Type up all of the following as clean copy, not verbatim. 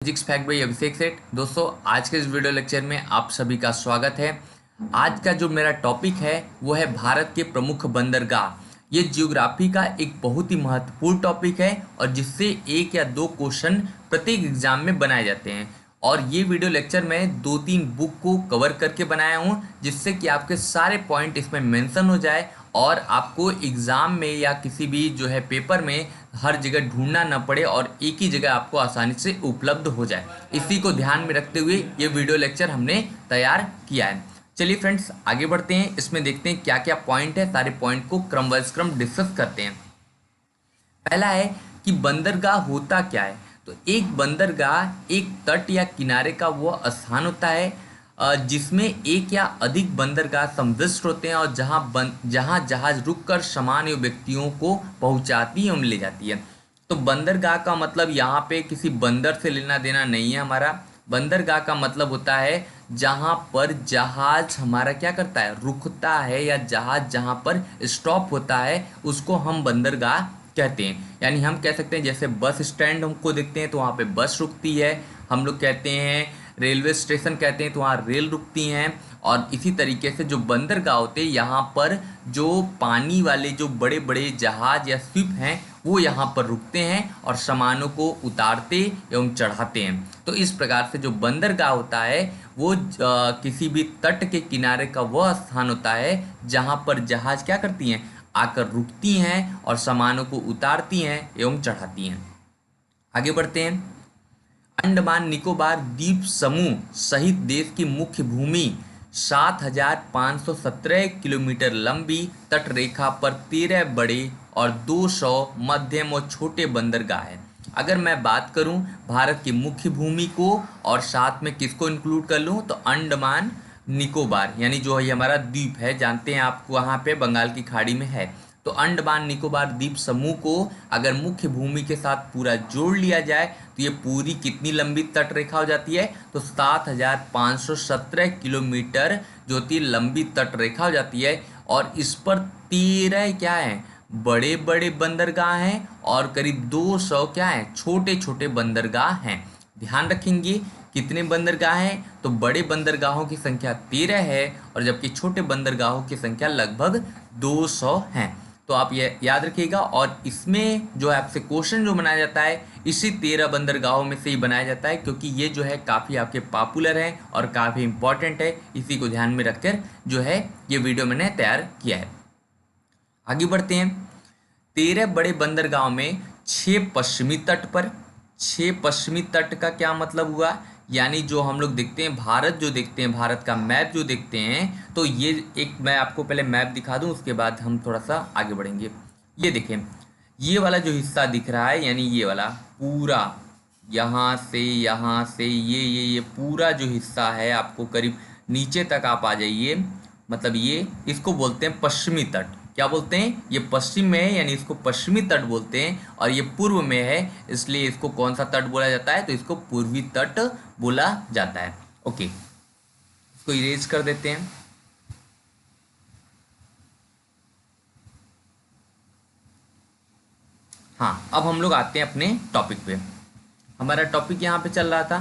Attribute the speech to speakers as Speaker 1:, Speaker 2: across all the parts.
Speaker 1: Physics fact by अभिषेक सेठ। दोस्तों, आज के इस वीडियो लेक्चर में आप सभी का स्वागत है। आज का जो मेरा टॉपिक है वो है भारत के प्रमुख बंदरगाह। ये जियोग्राफी का एक बहुत ही महत्वपूर्ण टॉपिक है और जिससे एक या दो क्वेश्चन प्रत्येक एग्जाम में बनाए जाते हैं। और ये वीडियो लेक्चर मैं 2-3 बुक को कवर करके बनाया हूँ जिससे कि आपके सारे पॉइंट इसमें मेंशन हो जाए और आपको एग्ज़ाम में या किसी भी जो है पेपर में हर जगह ढूंढना न पड़े और एक ही जगह आपको आसानी से उपलब्ध हो जाए। इसी को ध्यान में रखते हुए ये वीडियो लेक्चर हमने तैयार किया है। चलिए फ्रेंड्स, आगे बढ़ते हैं। इसमें देखते हैं क्या क्या पॉइंट है। सारे पॉइंट को क्रमवाइज डिस्कस करते हैं। पहला है कि बंदरगाह होता क्या है। तो एक बंदरगाह एक तट या किनारे का वो स्थान होता है जिसमें एक या अधिक बंदरगाह सम्मिलित होते हैं और जहां जहाज रुककर सामान या व्यक्तियों को पहुंचाती एवं ले जाती है। तो बंदरगाह का मतलब यहाँ पे किसी बंदर से लेना देना नहीं है हमारा। बंदरगाह का मतलब होता है जहां पर जहाज हमारा क्या करता है, रुकता है, या जहाज जहां पर स्टॉप होता है उसको हम बंदरगाह कहते हैं। यानी हम कह सकते हैं जैसे बस स्टैंड हमको देखते हैं तो वहाँ पे बस रुकती है। हम लोग कहते हैं रेलवे स्टेशन कहते हैं तो वहाँ रेल रुकती हैं। और इसी तरीके से जो बंदरगाह होते हैं यहाँ पर जो पानी वाले जो बड़े बड़े जहाज या शिप हैं वो यहाँ पर रुकते हैं और सामानों को उतारते एवं चढ़ाते हैं। तो इस प्रकार से जो बंदरगाह होता है वो किसी भी तट के किनारे का वह स्थान होता है जहाँ पर जहाज क्या करती हैं, आकर रुकती हैं और सामानों को उतारती हैं एवं चढ़ाती हैं। आगे बढ़ते हैं। अंडमान निकोबार द्वीप समूह सहित देश की मुख्य भूमि 7,517 किलोमीटर लंबी तट रेखा पर 13 बड़े और 200 मध्यम और छोटे बंदरगाह हैं। अगर मैं बात करूं भारत की मुख्य भूमि को और साथ में किसको इंक्लूड कर लूं तो अंडमान निकोबार यानी जो ये हमारा द्वीप है, जानते हैं आप वहाँ पे बंगाल की खाड़ी में है। तो अंडमान निकोबार द्वीप समूह को अगर मुख्य भूमि के साथ पूरा जोड़ लिया जाए तो ये पूरी कितनी लंबी तट रेखा हो जाती है, तो 7,517 किलोमीटर जो थी लंबी तट रेखा हो जाती है। और इस पर 13 क्या है, बड़े बड़े बंदरगाह हैं और करीब 200 क्या है, छोटे छोटे बंदरगाह हैं। ध्यान रखेंगे कितने बंदरगाह हैं, तो बड़े बंदरगाहों की संख्या 13 है और जबकि छोटे बंदरगाहों की संख्या लगभग 200 हैं। तो आप ये याद रखिएगा। और इसमें जो है आपसे क्वेश्चन जो बनाया जाता है इसी 13 बंदरगाहों में से ही बनाया जाता है क्योंकि ये जो है काफ़ी आपके पॉपुलर है और काफ़ी इंपॉर्टेंट है। इसी को ध्यान में रखकर जो है ये वीडियो मैंने तैयार किया है। आगे बढ़ते हैं। 13 बड़े बंदरगाहों में 6 पश्चिमी तट पर। 6 पश्चिमी तट का क्या मतलब हुआ, यानी जो हम लोग देखते हैं भारत जो देखते हैं, भारत का मैप जो देखते हैं, तो ये एक मैं आपको पहले मैप दिखा दूं उसके बाद हम थोड़ा सा आगे बढ़ेंगे। ये देखें, ये वाला जो हिस्सा दिख रहा है यानी ये वाला पूरा यहाँ से ये पूरा जो हिस्सा है आपको करीब नीचे तक आप आ जाइए, मतलब ये इसको बोलते हैं पश्चिमी तट। क्या बोलते हैं, ये पश्चिम में है यानी इसको पश्चिमी तट बोलते हैं। और ये पूर्व में है इसलिए इसको कौन सा तट बोला जाता है, तो इसको पूर्वी तट बोला जाता है। ओके, इसको इरेज कर देते हैं। हाँ, अब हम लोग आते हैं अपने टॉपिक पे। हमारा टॉपिक यहाँ पे चल रहा था।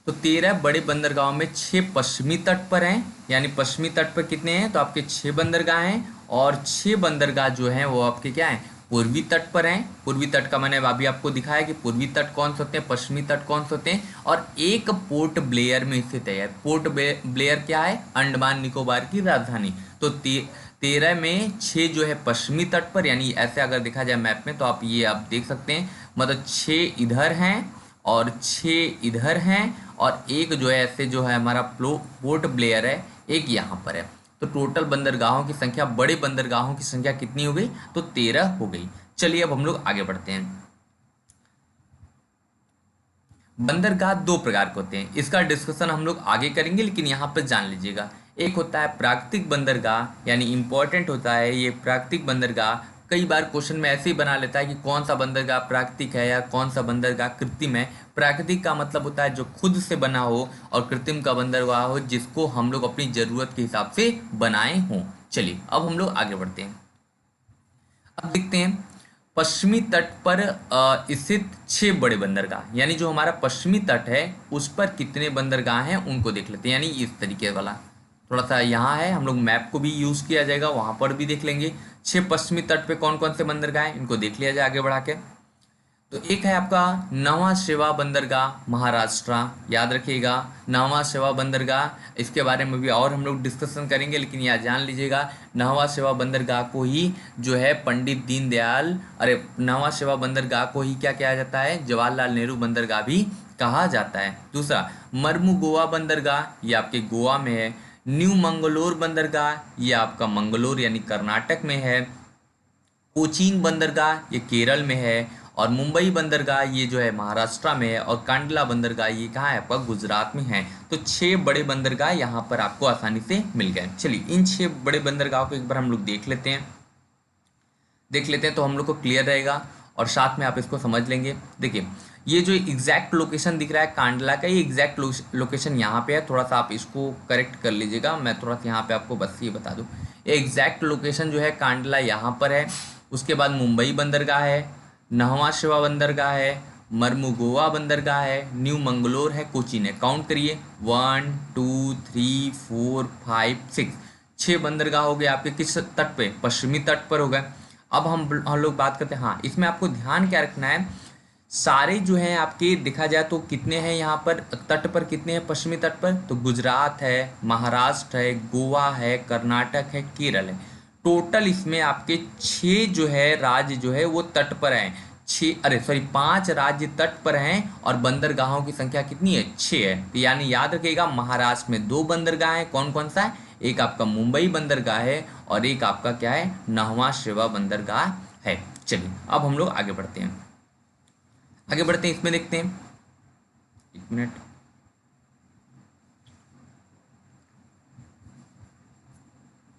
Speaker 1: तो 13 बड़े बंदरगाहों में 6 पश्चिमी तट पर हैं, यानी पश्चिमी तट पर कितने हैं, तो आपके 6 बंदरगाह हैं और 6 बंदरगाह जो हैं वो आपके क्या हैं, पूर्वी तट पर हैं। पूर्वी तट का मैंने अभी आपको दिखाया कि पूर्वी तट कौन से होते हैं, पश्चिमी तट कौन से होते हैं। और एक पोर्ट ब्लेयर में स्थित है। पोर्ट ब्लेयर क्या है, अंडमान निकोबार की राजधानी। तो 13 में 6 जो है पश्चिमी तट पर, यानी ऐसे अगर देखा जाए मैप में तो आप ये आप देख सकते हैं, मतलब 6 इधर हैं और 6 इधर हैं और एक जो है ऐसे जो है हमारा पोर्ट ब्लेयर है, एक यहाँ पर है। तो टोटल बंदरगाहों की संख्या, बड़े बंदरगाहों की संख्या कितनी हो गई, तो 13 हो गई। चलिए अब हम लोग आगे बढ़ते हैं। बंदरगाह 2 प्रकार के होते हैं, इसका डिस्कशन हम लोग आगे करेंगे, लेकिन यहाँ पर जान लीजिएगा। एक होता है प्राकृतिक बंदरगाह, यानी इंपॉर्टेंट होता है ये प्राकृतिक बंदरगाह। कई बार क्वेश्चन में ऐसे ही बना लेता है कि कौन सा बंदरगाह प्राकृतिक है या कौन सा बंदरगाह कृत्रिम है। प्राकृतिक का मतलब होता है जो खुद से बना हो और कृत्रिम का बंदरगाह हो जिसको हम लोग अपनी ज़रूरत के हिसाब से बनाए हों। चलिए अब हम लोग आगे बढ़ते हैं। अब देखते हैं पश्चिमी तट पर स्थित 6 बड़े बंदरगाह, यानी जो हमारा पश्चिमी तट है उस पर कितने बंदरगाह हैं उनको देख लेते हैं, यानी इस तरीके वाला थोड़ा सा यहाँ है, हम लोग मैप को भी यूज़ किया जाएगा, वहाँ पर भी देख लेंगे 6 पश्चिमी तट पे कौन कौन से बंदरगाह हैं, इनको देख लिया जाए आगे बढ़ा के। तो एक है आपका नवा शेवा बंदरगाह महाराष्ट्र, याद रखिएगा नवा शेवा बंदरगाह, इसके बारे में भी और हम लोग डिस्कशन करेंगे, लेकिन यहाँ जान लीजिएगा नवा शेवा बंदरगाह को ही जो है पंडित दीनदयाल, अरे नवा शेवा बंदरगाह को ही क्या कहा जाता है, जवाहरलाल नेहरू बंदरगाह भी कहा जाता है। दूसरा मर्मू गोवा बंदरगाह, ये आपके गोवा में है। न्यू मंगलोर बंदरगाह, ये आपका मंगलोर यानी कर्नाटक में है। कोचीन बंदरगाह, ये केरल में है। और मुंबई बंदरगाह, ये जो है महाराष्ट्र में है। और कांडला बंदरगाह, ये कहाँ है आपका, गुजरात में है। तो 6 बड़े बंदरगाह यहाँ पर आपको आसानी से मिल गए। चलिए इन 6 बड़े बंदरगाहों को एक बार हम लोग देख लेते हैं तो हम लोग को क्लियर रहेगा और साथ में आप इसको समझ लेंगे। देखिए ये जो एग्जैक्ट लोकेशन दिख रहा है कांडला का, ये एग्जैक्ट लोकेशन यहाँ पे है, थोड़ा सा आप इसको करेक्ट कर लीजिएगा, मैं थोड़ा सा यहाँ पे आपको बस ये बता दूँ, ये एग्जैक्ट लोकेशन जो है कांडला यहाँ पर है। उसके बाद मुंबई बंदरगाह है, नहवा शेवा बंदरगाह है, मर्मू गोवा बंदरगाह है, न्यू मंगलोर है, कोचीन है। काउंट करिए 1 2 3 4 5 6, 6 बंदरगाह हो गए आपके किस तट पे, पश्चिमी तट पर हो गए। अब हम लोग बात करते हैं, हाँ इसमें आपको ध्यान क्या रखना है, सारे जो हैं आपके देखा जाए तो कितने हैं यहाँ पर तट पर, कितने हैं पश्चिमी तट पर, तो गुजरात है, महाराष्ट्र है, गोवा है, कर्नाटक है, केरल है। टोटल इसमें आपके 6 जो है राज्य जो है वो तट पर हैं, 5 राज्य तट पर हैं और बंदरगाहों की संख्या कितनी है, 6 है। तो यानी याद रखिएगा महाराष्ट्र में 2 बंदरगाह हैं, कौन कौन सा है, एक आपका मुंबई बंदरगाह है और एक आपका क्या है, नहवा शेवा बंदरगाह है। चलिए अब हम लोग आगे बढ़ते हैं, इसमें देखते हैं, एक मिनट,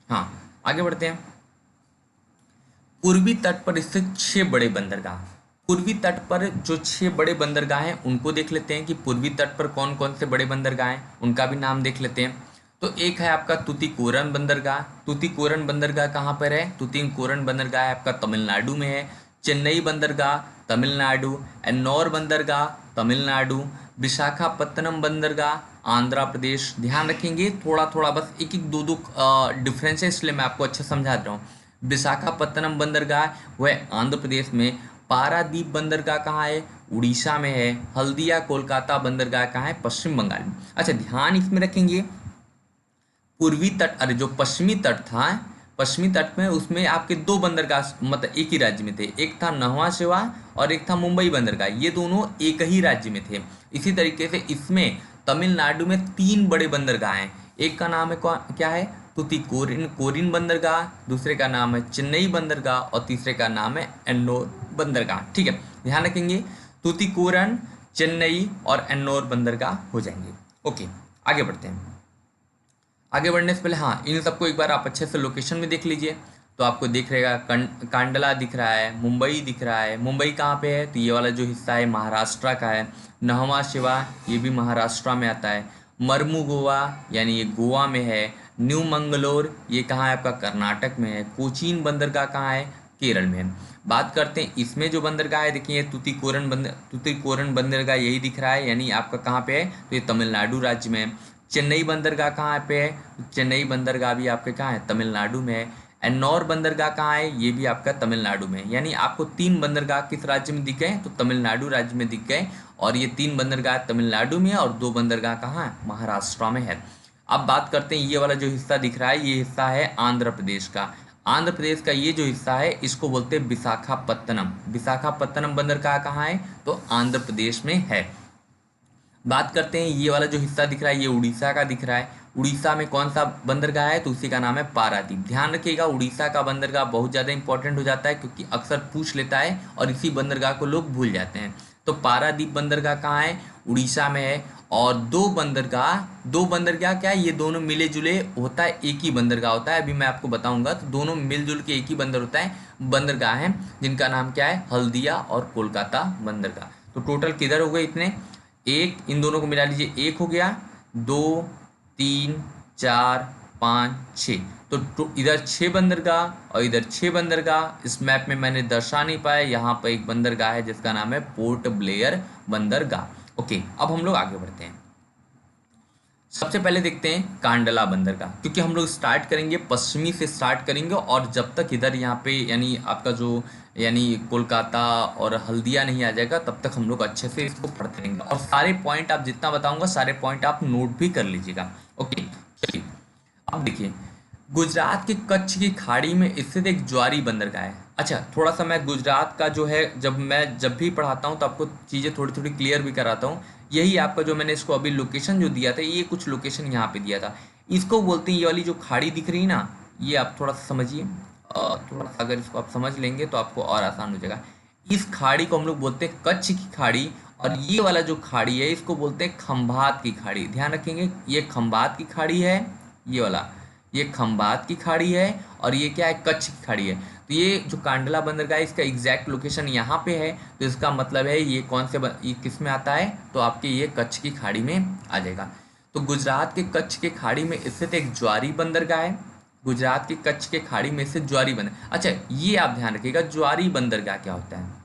Speaker 1: हाँ आगे बढ़ते हैं। पूर्वी तट पर स्थित 6 बड़े बंदरगाह, पूर्वी तट पर जो 6 बड़े बंदरगाह हैं उनको देख लेते हैं कि पूर्वी तट पर कौन कौन से बड़े बंदरगाह हैं, उनका भी नाम देख लेते हैं। तो एक है आपका तूतीकोरन बंदरगाह, तूतीकोरन बंदरगाह कहाँ पर है, तूतीकोरन बंदरगाह आपका तमिलनाडु में है। चेन्नई बंदरगाह तमिलनाडु, एन्नौर बंदरगाह तमिलनाडु, विशाखापत्तनम बंदरगाह आंध्र प्रदेश। ध्यान रखेंगे थोड़ा थोड़ा बस एक एक दो दो डिफरेंस है, इसलिए मैं आपको अच्छा समझा रहा हूँ। विशाखापत्तनम बंदरगाह वह आंध्र प्रदेश में, पारादीप बंदरगाह कहाँ है, उड़ीसा में है। हल्दिया कोलकाता बंदरगाह कहाँ है, पश्चिम बंगाल में। अच्छा ध्यान इसमें रखेंगे, पूर्वी तट, अरे जो पश्चिमी तट था, पश्चिमी तट में उसमें आपके 2 बंदरगाह मतलब एक ही राज्य में थे, एक था नहवा शेवा और एक था मुंबई बंदरगाह, ये दोनों एक ही राज्य में थे। इसी तरीके से इसमें तमिलनाडु में 3 बड़े बंदरगाह हैं, एक का नाम है क्या है, कोरिन बंदरगाह, दूसरे का नाम है चेन्नई बंदरगाह और तीसरे का नाम है एन्नोर बंदरगाह। ठीक है, ध्यान रखेंगे तूतीकोरन, चेन्नई और एन्नोर बंदरगाह हो जाएंगे। ओके आगे बढ़ते हैं। आगे बढ़ने से पहले हाँ इन सबको एक बार आप अच्छे से लोकेशन में देख लीजिए, तो आपको दिख रहेगा कांडला दिख रहा है, मुंबई दिख रहा है। मुंबई कहाँ पे है, तो ये वाला जो हिस्सा है महाराष्ट्र का है। नहवा शेवा ये भी महाराष्ट्र में आता है। मर्मू गोवा यानी ये गोवा में है। न्यू मंगलोर ये कहाँ है आपका, कर्नाटक में है। कोचीन बंदरगाह कहाँ है, केरल में है। बात करते हैं इसमें जो बंदरगाह है, देखिए तूतीकोरन बंदरगाह यही दिख रहा है, यानी आपका कहाँ पे है, तो ये तमिलनाडु राज्य में है। चेन्नई बंदरगाह कहाँ पे है, चेन्नई बंदरगाह भी आपके कहाँ है, तमिलनाडु में है। एन्नौर बंदरगाह कहाँ है, ये भी आपका तमिलनाडु में है। यानी आपको 3 बंदरगाह किस राज्य में दिख गए, तो तमिलनाडु राज्य में दिख गए, और ये 3 बंदरगाह तमिलनाडु में है और 2 बंदरगाह कहाँ है, महाराष्ट्र में है। अब बात करते हैं ये वाला जो हिस्सा दिख रहा है, ये हिस्सा है आंध्र प्रदेश का। आंध्र प्रदेश का ये जो हिस्सा है इसको बोलते हैं विशाखापत्तनम। विशाखापत्तनम बंदरगाह कहाँ है, तो आंध्र प्रदेश में है। बात करते हैं ये वाला जो हिस्सा दिख रहा है, ये उड़ीसा का दिख रहा है। उड़ीसा में कौन सा बंदरगाह है, तो उसी का नाम है पारादीप। ध्यान रखिएगा उड़ीसा का बंदरगाह बहुत ज़्यादा इंपॉर्टेंट हो जाता है, क्योंकि अक्सर पूछ लेता है और इसी बंदरगाह को लोग भूल जाते हैं। तो पारादीप बंदरगाह कहाँ है, उड़ीसा में है। और 2 बंदरगाह क्या है, ये दोनों मिले जुले होता है, एक ही बंदरगाह होता है। अभी मैं आपको बताऊंगा, तो दोनों मिलजुल के एक ही बंदरगाह है, जिनका नाम क्या है, हल्दिया और कोलकाता बंदरगाह। तो टोटल किधर हो गए इतने, एक, इन दोनों को मिला लीजिए, 1 हो गया, 2 3 4 5, 6। तो इधर 6 बंदरगाह और इधर 6 बंदरगाह। इस मैप में मैंने दर्शा नहीं पाया, यहाँ पर एक बंदरगाह है जिसका नाम है पोर्ट ब्लेयर बंदरगाह। ओके, अब हम लोग आगे बढ़ते हैं। सबसे पहले देखते हैं कांडला बंदरगाह, क्योंकि हम लोग स्टार्ट करेंगे पश्चिमी से स्टार्ट करेंगे, और जब तक इधर यहाँ पे यानी आपका जो यानी कोलकाता और हल्दिया नहीं आ जाएगा तब तक हम लोग अच्छे से इसको पढ़ते रहेंगे, और सारे पॉइंट आप जितना बताऊंगा सारे पॉइंट आप नोट भी कर लीजिएगा। ओके, चलिए अब देखिए, गुजरात के कच्छ की खाड़ी में स्थित एक ज्वारी बंदरगाह है। अच्छा, थोड़ा सा मैं गुजरात का जो है जब भी पढ़ाता हूँ तो आपको चीज़ें थोड़ी थोड़ी क्लियर भी कराता हूँ। यही आपका जो मैंने इसको अभी लोकेशन जो दिया था, ये कुछ लोकेशन यहाँ पे दिया था, इसको बोलते हैं, ये वाली जो खाड़ी दिख रही है ना, ये आप थोड़ा सा समझिए। थोड़ा सा अगर इसको आप समझ लेंगे तो आपको और आसान हो जाएगा। इस खाड़ी को हम लोग बोलते हैं कच्छ की खाड़ी, और ये वाला जो खाड़ी है इसको बोलते हैं खंभात की खाड़ी। ध्यान रखेंगे, ये खंभात की खाड़ी है, ये वाला ये खंभात की खाड़ी है, और ये क्या है, कच्छ की खाड़ी है। तो ये जो कांडला बंदरगाह है इसका एग्जैक्ट लोकेशन यहाँ पे है, तो इसका मतलब है ये ये किस में आता है, तो आपके ये कच्छ की खाड़ी में आ जाएगा। तो गुजरात के कच्छ के खाड़ी में स्थित एक ज्वारी बंदरगाह है। गुजरात के कच्छ के खाड़ी में स्थित ज्वारी बंदर, अच्छा ये आप ध्यान रखिएगा, ज्वारी बंदरगाह क्या होता है।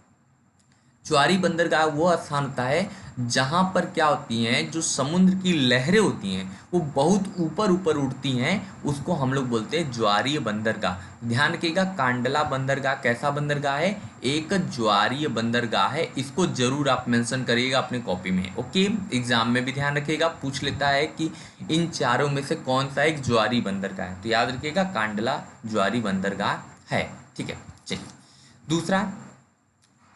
Speaker 1: ज्वारी बंदरगाह वो स्थान होता है जहाँ पर क्या होती हैं, जो समुद्र की लहरें होती हैं वो बहुत ऊपर ऊपर उड़ती हैं, उसको हम लोग बोलते हैं ज्वारीय बंदरगाह। ध्यान रखिएगा, कांडला बंदरगाह कैसा बंदरगाह है, एक ज्वारीय बंदरगाह है। इसको जरूर आप मेंशन करिएगा अपने कॉपी में। ओके, एग्जाम में भी ध्यान रखिएगा, पूछ लेता है कि इन चारों में से कौन सा एक ज्वारी बंदरगाह है, तो याद रखिएगा कांडला ज्वारी बंदरगाह है। ठीक है, चलिए दूसरा,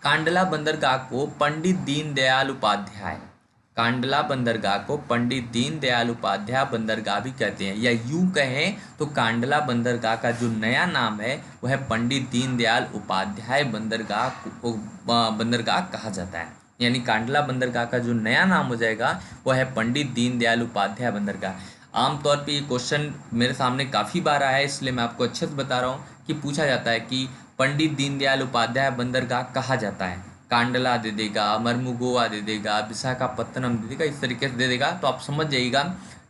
Speaker 1: कांडला बंदरगाह को पंडित दीनदयाल उपाध्याय, कांडला बंदरगाह को पंडित दीनदयाल उपाध्याय बंदरगाह भी कहते हैं, या यूं कहें तो कांडला बंदरगाह का जो नया नाम है वह है पंडित दीनदयाल उपाध्याय बंदरगाह कहा जाता है। यानी कांडला बंदरगाह का जो नया नाम हो जाएगा वह है पंडित दीनदयाल उपाध्याय बंदरगाह। आमतौर पे ये क्वेश्चन मेरे सामने काफ़ी बार आया है, इसलिए मैं आपको अच्छे से बता रहा हूँ कि पूछा जाता है कि पंडित दीनदयाल उपाध्याय बंदरगाह कहा जाता है, कांडला दे देगा, मर्मुगोवा दे देगा, विशाखापत्तनम दे देगा, इस तरीके से दे देगा, तो आप समझ जाइएगा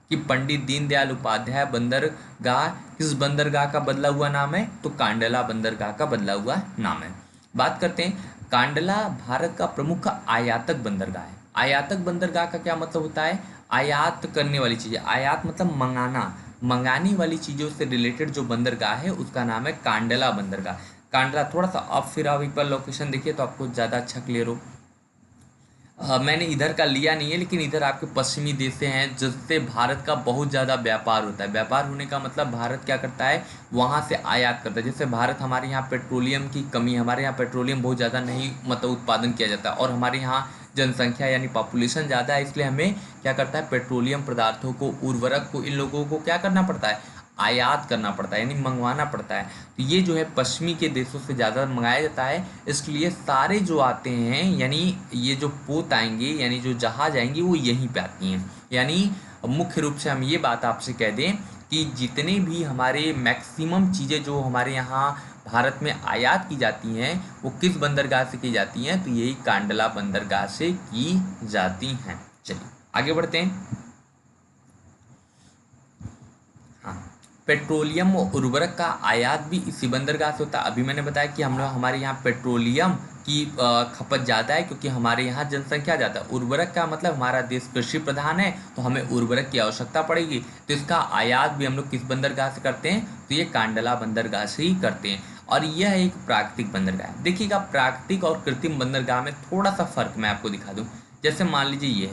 Speaker 1: कि पंडित दीनदयाल उपाध्याय बंदरगाह किस बंदरगाह का बदला हुआ नाम है, तो कांडला बंदरगाह का बदला हुआ नाम है। बात करते हैं, कांडला भारत का प्रमुख आयातक बंदरगाह है। आयातक बंदरगाह का क्या मतलब होता है, आयात करने वाली चीज़ें, आयात मतलब मंगाना, मंगाने वाली चीज़ों से रिलेटेड जो बंदरगाह है उसका नाम है कांडला बंदरगाह। कांडला थोड़ा सा अब फिर आप एक बार लोकेशन देखिए तो आपको ज़्यादा अच्छा क्लियर हो। मैंने इधर का लिया नहीं है, लेकिन इधर आपके पश्चिमी देश से हैं जिससे भारत का बहुत ज़्यादा व्यापार होता है। व्यापार होने का मतलब भारत क्या करता है, वहाँ से आयात करता है। जैसे भारत, हमारे यहाँ पेट्रोलियम की कमी, हमारे यहाँ पेट्रोलियम बहुत ज़्यादा नहीं मतलब उत्पादन किया जाता है, और हमारे यहाँ जनसंख्या यानी पॉपुलेशन ज़्यादा है, इसलिए हमें क्या करता है, पेट्रोलियम पदार्थों को, उर्वरक को, इन लोगों को क्या करना पड़ता है, आयात करना पड़ता है, यानी मंगवाना पड़ता है। तो ये जो है पश्चिमी के देशों से ज़्यादा मंगाया जाता है, इसलिए सारे जो आते हैं, यानी ये जो पोत आएंगे यानी जो जहाज आएंगे वो यहीं पे आती हैं। यानी मुख्य रूप से हम ये बात आपसे कह दें कि जितने भी हमारे मैक्सिमम चीज़ें जो हमारे यहाँ भारत में आयात की जाती हैं वो किस बंदरगाह से की जाती हैं, तो यही कांडला बंदरगाह से की जाती हैं। चलिए आगे बढ़ते हैं। पेट्रोलियम और उर्वरक का आयात भी इसी बंदरगाह से होता है। अभी मैंने बताया कि हम लोग, हमारे यहाँ पेट्रोलियम की खपत ज़्यादा है क्योंकि हमारे यहाँ जनसंख्या ज़्यादा है। उर्वरक का मतलब हमारा देश कृषि प्रधान है, तो हमें उर्वरक की आवश्यकता पड़ेगी, तो इसका आयात भी हम लोग किस बंदरगाह से करते हैं, तो ये कांडला बंदरगाह से ही करते हैं। और यह एक प्राकृतिक बंदरगाह है। देखिएगा, प्राकृतिक और कृत्रिम बंदरगाह में थोड़ा सा फर्क मैं आपको दिखा दूँ। जैसे मान लीजिए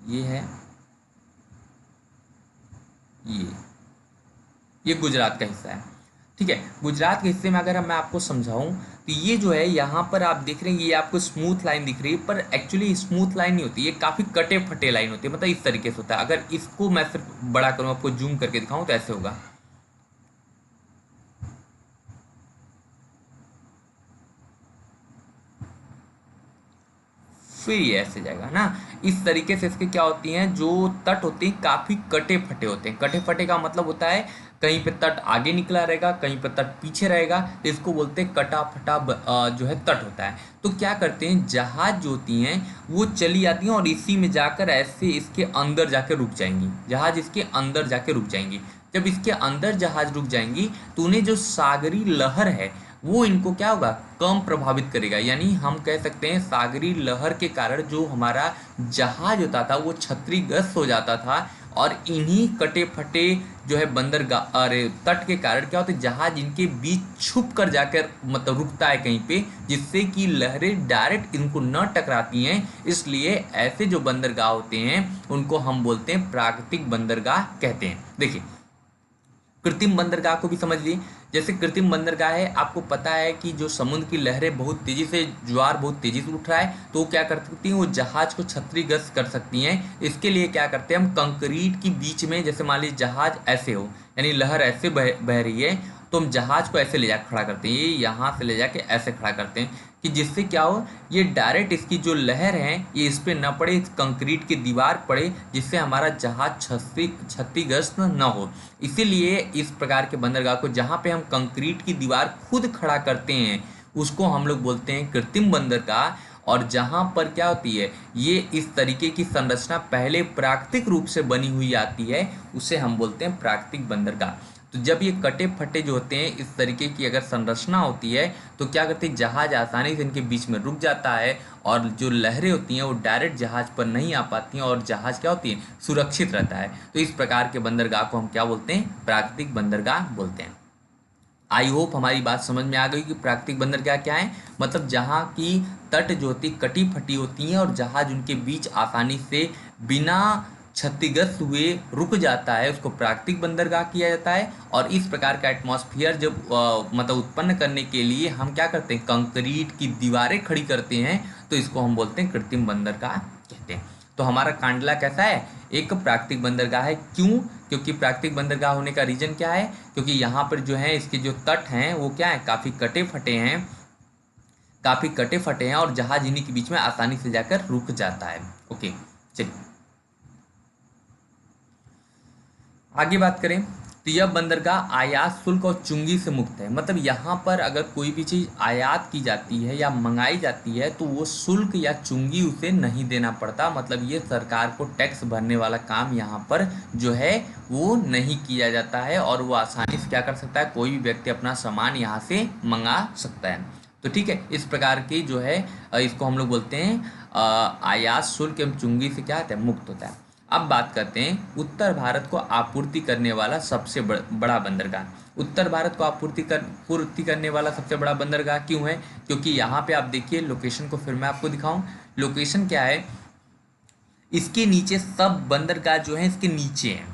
Speaker 1: ये है, ये गुजरात का हिस्सा है, ठीक है। गुजरात के हिस्से में अगर मैं आपको समझाऊं तो ये जो है, यहाँ पर आप देख रहे हैं ये आपको स्मूथ लाइन दिख रही है, पर एक्चुअली स्मूथ लाइन नहीं होती, ये काफ़ी कटे फटे लाइन होती है, मतलब इस तरीके से होता है। अगर इसको मैं सिर्फ बड़ा करूँ, आपको जूम करके दिखाऊं तो ऐसे होगा, फिर ये ऐसे जाएगा ना। इस तरीके से इसके क्या होती हैं, जो तट होते हैं काफ़ी कटे फटे होते हैं। कटे फटे का मतलब होता है कहीं पे तट आगे निकला रहेगा, कहीं पे तट पीछे रहेगा, तो इसको बोलते हैं कटा फटा जो है तट होता है। तो क्या करते हैं, जहाज जो होती हैं वो चली आती हैं और इसी में जाकर ऐसे इसके अंदर जाकर रुक जाएंगी, जहाज इसके अंदर जाकर रुक जाएंगी। जब इसके अंदर जहाज रुक जाएंगी तो उन्हें जो सागरी लहर है वो इनको क्या होगा, कम प्रभावित करेगा। यानी हम कह सकते हैं सागरी लहर के कारण जो हमारा जहाज होता था वो क्षतिग्रस्त हो जाता था, और इन्हीं कटे फटे जो है बंदरगाह अरे तट के कारण क्या होता है, जहाज इनके बीच छुप कर जाकर मतलब रुकता है कहीं पे, जिससे कि लहरें डायरेक्ट इनको न टकराती हैं। इसलिए ऐसे जो बंदरगाह होते हैं उनको हम बोलते हैं प्राकृतिक बंदरगाह कहते हैं। देखिए कृत्रिम बंदरगाह को भी समझ ली। जैसे कृत्रिम बंदरगाह है, आपको पता है कि जो समुद्र की लहरें बहुत तेजी से, ज्वार बहुत तेजी से उठ रहा है, तो वो क्या कर सकती हैं, वो जहाज को क्षतिग्रस्त कर सकती हैं। इसके लिए क्या करते हैं हम, कंक्रीट के बीच में, जैसे मान लीजिए जहाज ऐसे हो, यानी लहर ऐसे बह रही है, तो हम जहाज को ऐसे ले जा खड़ा करते हैं, ये यहाँ से ले जाके ऐसे खड़ा करते हैं कि जिससे क्या हो, ये डायरेक्ट इसकी जो लहर है ये इस पर न पड़े, इस कंक्रीट की दीवार पड़े, जिससे हमारा जहाज क्षतिग्रस्त न हो। इसीलिए इस प्रकार के बंदरगाह को, जहाँ पे हम कंक्रीट की दीवार खुद खड़ा करते हैं, उसको हम लोग बोलते हैं कृत्रिम बंदरगाह। और जहाँ पर क्या होती है, ये इस तरीके की संरचना पहले प्राकृतिक रूप से बनी हुई आती है, उसे हम बोलते हैं प्राकृतिक बंदरगाह। तो जब ये कटे फटे जो होते हैं, इस तरीके की अगर संरचना होती है, तो क्या करते हैं, जहाज आसानी से इनके बीच में रुक जाता है, और जो लहरें होती हैं वो डायरेक्ट जहाज पर नहीं आ पाती हैं, और जहाज क्या होती है, सुरक्षित रहता है। तो इस प्रकार के बंदरगाह को हम क्या बोलते हैं, प्राकृतिक बंदरगाह बोलते हैं। आई होप हमारी बात समझ में आ गई कि प्राकृतिक बंदरगाह क्या है। मतलब जहाँ की तट जो होती कटी फटी होती हैं और जहाज उनके बीच आसानी से बिना क्षतिग्रस्त हुए रुक जाता है, उसको प्राकृतिक बंदरगाह किया जाता है। और इस प्रकार का एटमॉस्फेयर जब मतलब उत्पन्न करने के लिए हम क्या करते हैं, कंक्रीट की दीवारें खड़ी करते हैं, तो इसको हम बोलते हैं कृत्रिम बंदरगाह कहते हैं। तो हमारा कांडला कैसा है, एक प्राकृतिक बंदरगाह है। क्यों? क्योंकि प्राकृतिक बंदरगाह होने का रीजन क्या है, क्योंकि यहाँ पर जो है इसके जो तट हैं वो क्या है, काफ़ी कटे फटे हैं, और जहाज इन्हीं के बीच में आसानी से जाकर रुक जाता है। ओके चलिए आगे बात करें, तो यह बंदरगाह आयात शुल्क और चुंगी से मुक्त है। मतलब यहाँ पर अगर कोई भी चीज़ आयात की जाती है या मंगाई जाती है, तो वो शुल्क या चुंगी उसे नहीं देना पड़ता। मतलब ये सरकार को टैक्स भरने वाला काम यहाँ पर जो है वो नहीं किया जाता है, और वो आसानी से क्या कर सकता है, कोई भी व्यक्ति अपना सामान यहाँ से मंगा सकता है। तो ठीक है, इस प्रकार की जो है इसको हम लोग बोलते हैं आयात शुल्क एवं चुंगी से क्या होता है, मुक्त होता है। अब बात करते हैं उत्तर भारत को आपूर्ति करने वाला सबसे बड़ा बंदरगाह। उत्तर भारत को पूर्ति करने वाला सबसे बड़ा बंदरगाह क्यों है? क्योंकि यहाँ पे आप देखिए लोकेशन को, फिर मैं आपको दिखाऊं लोकेशन क्या है। इसके नीचे सब बंदरगाह जो है इसके नीचे हैं,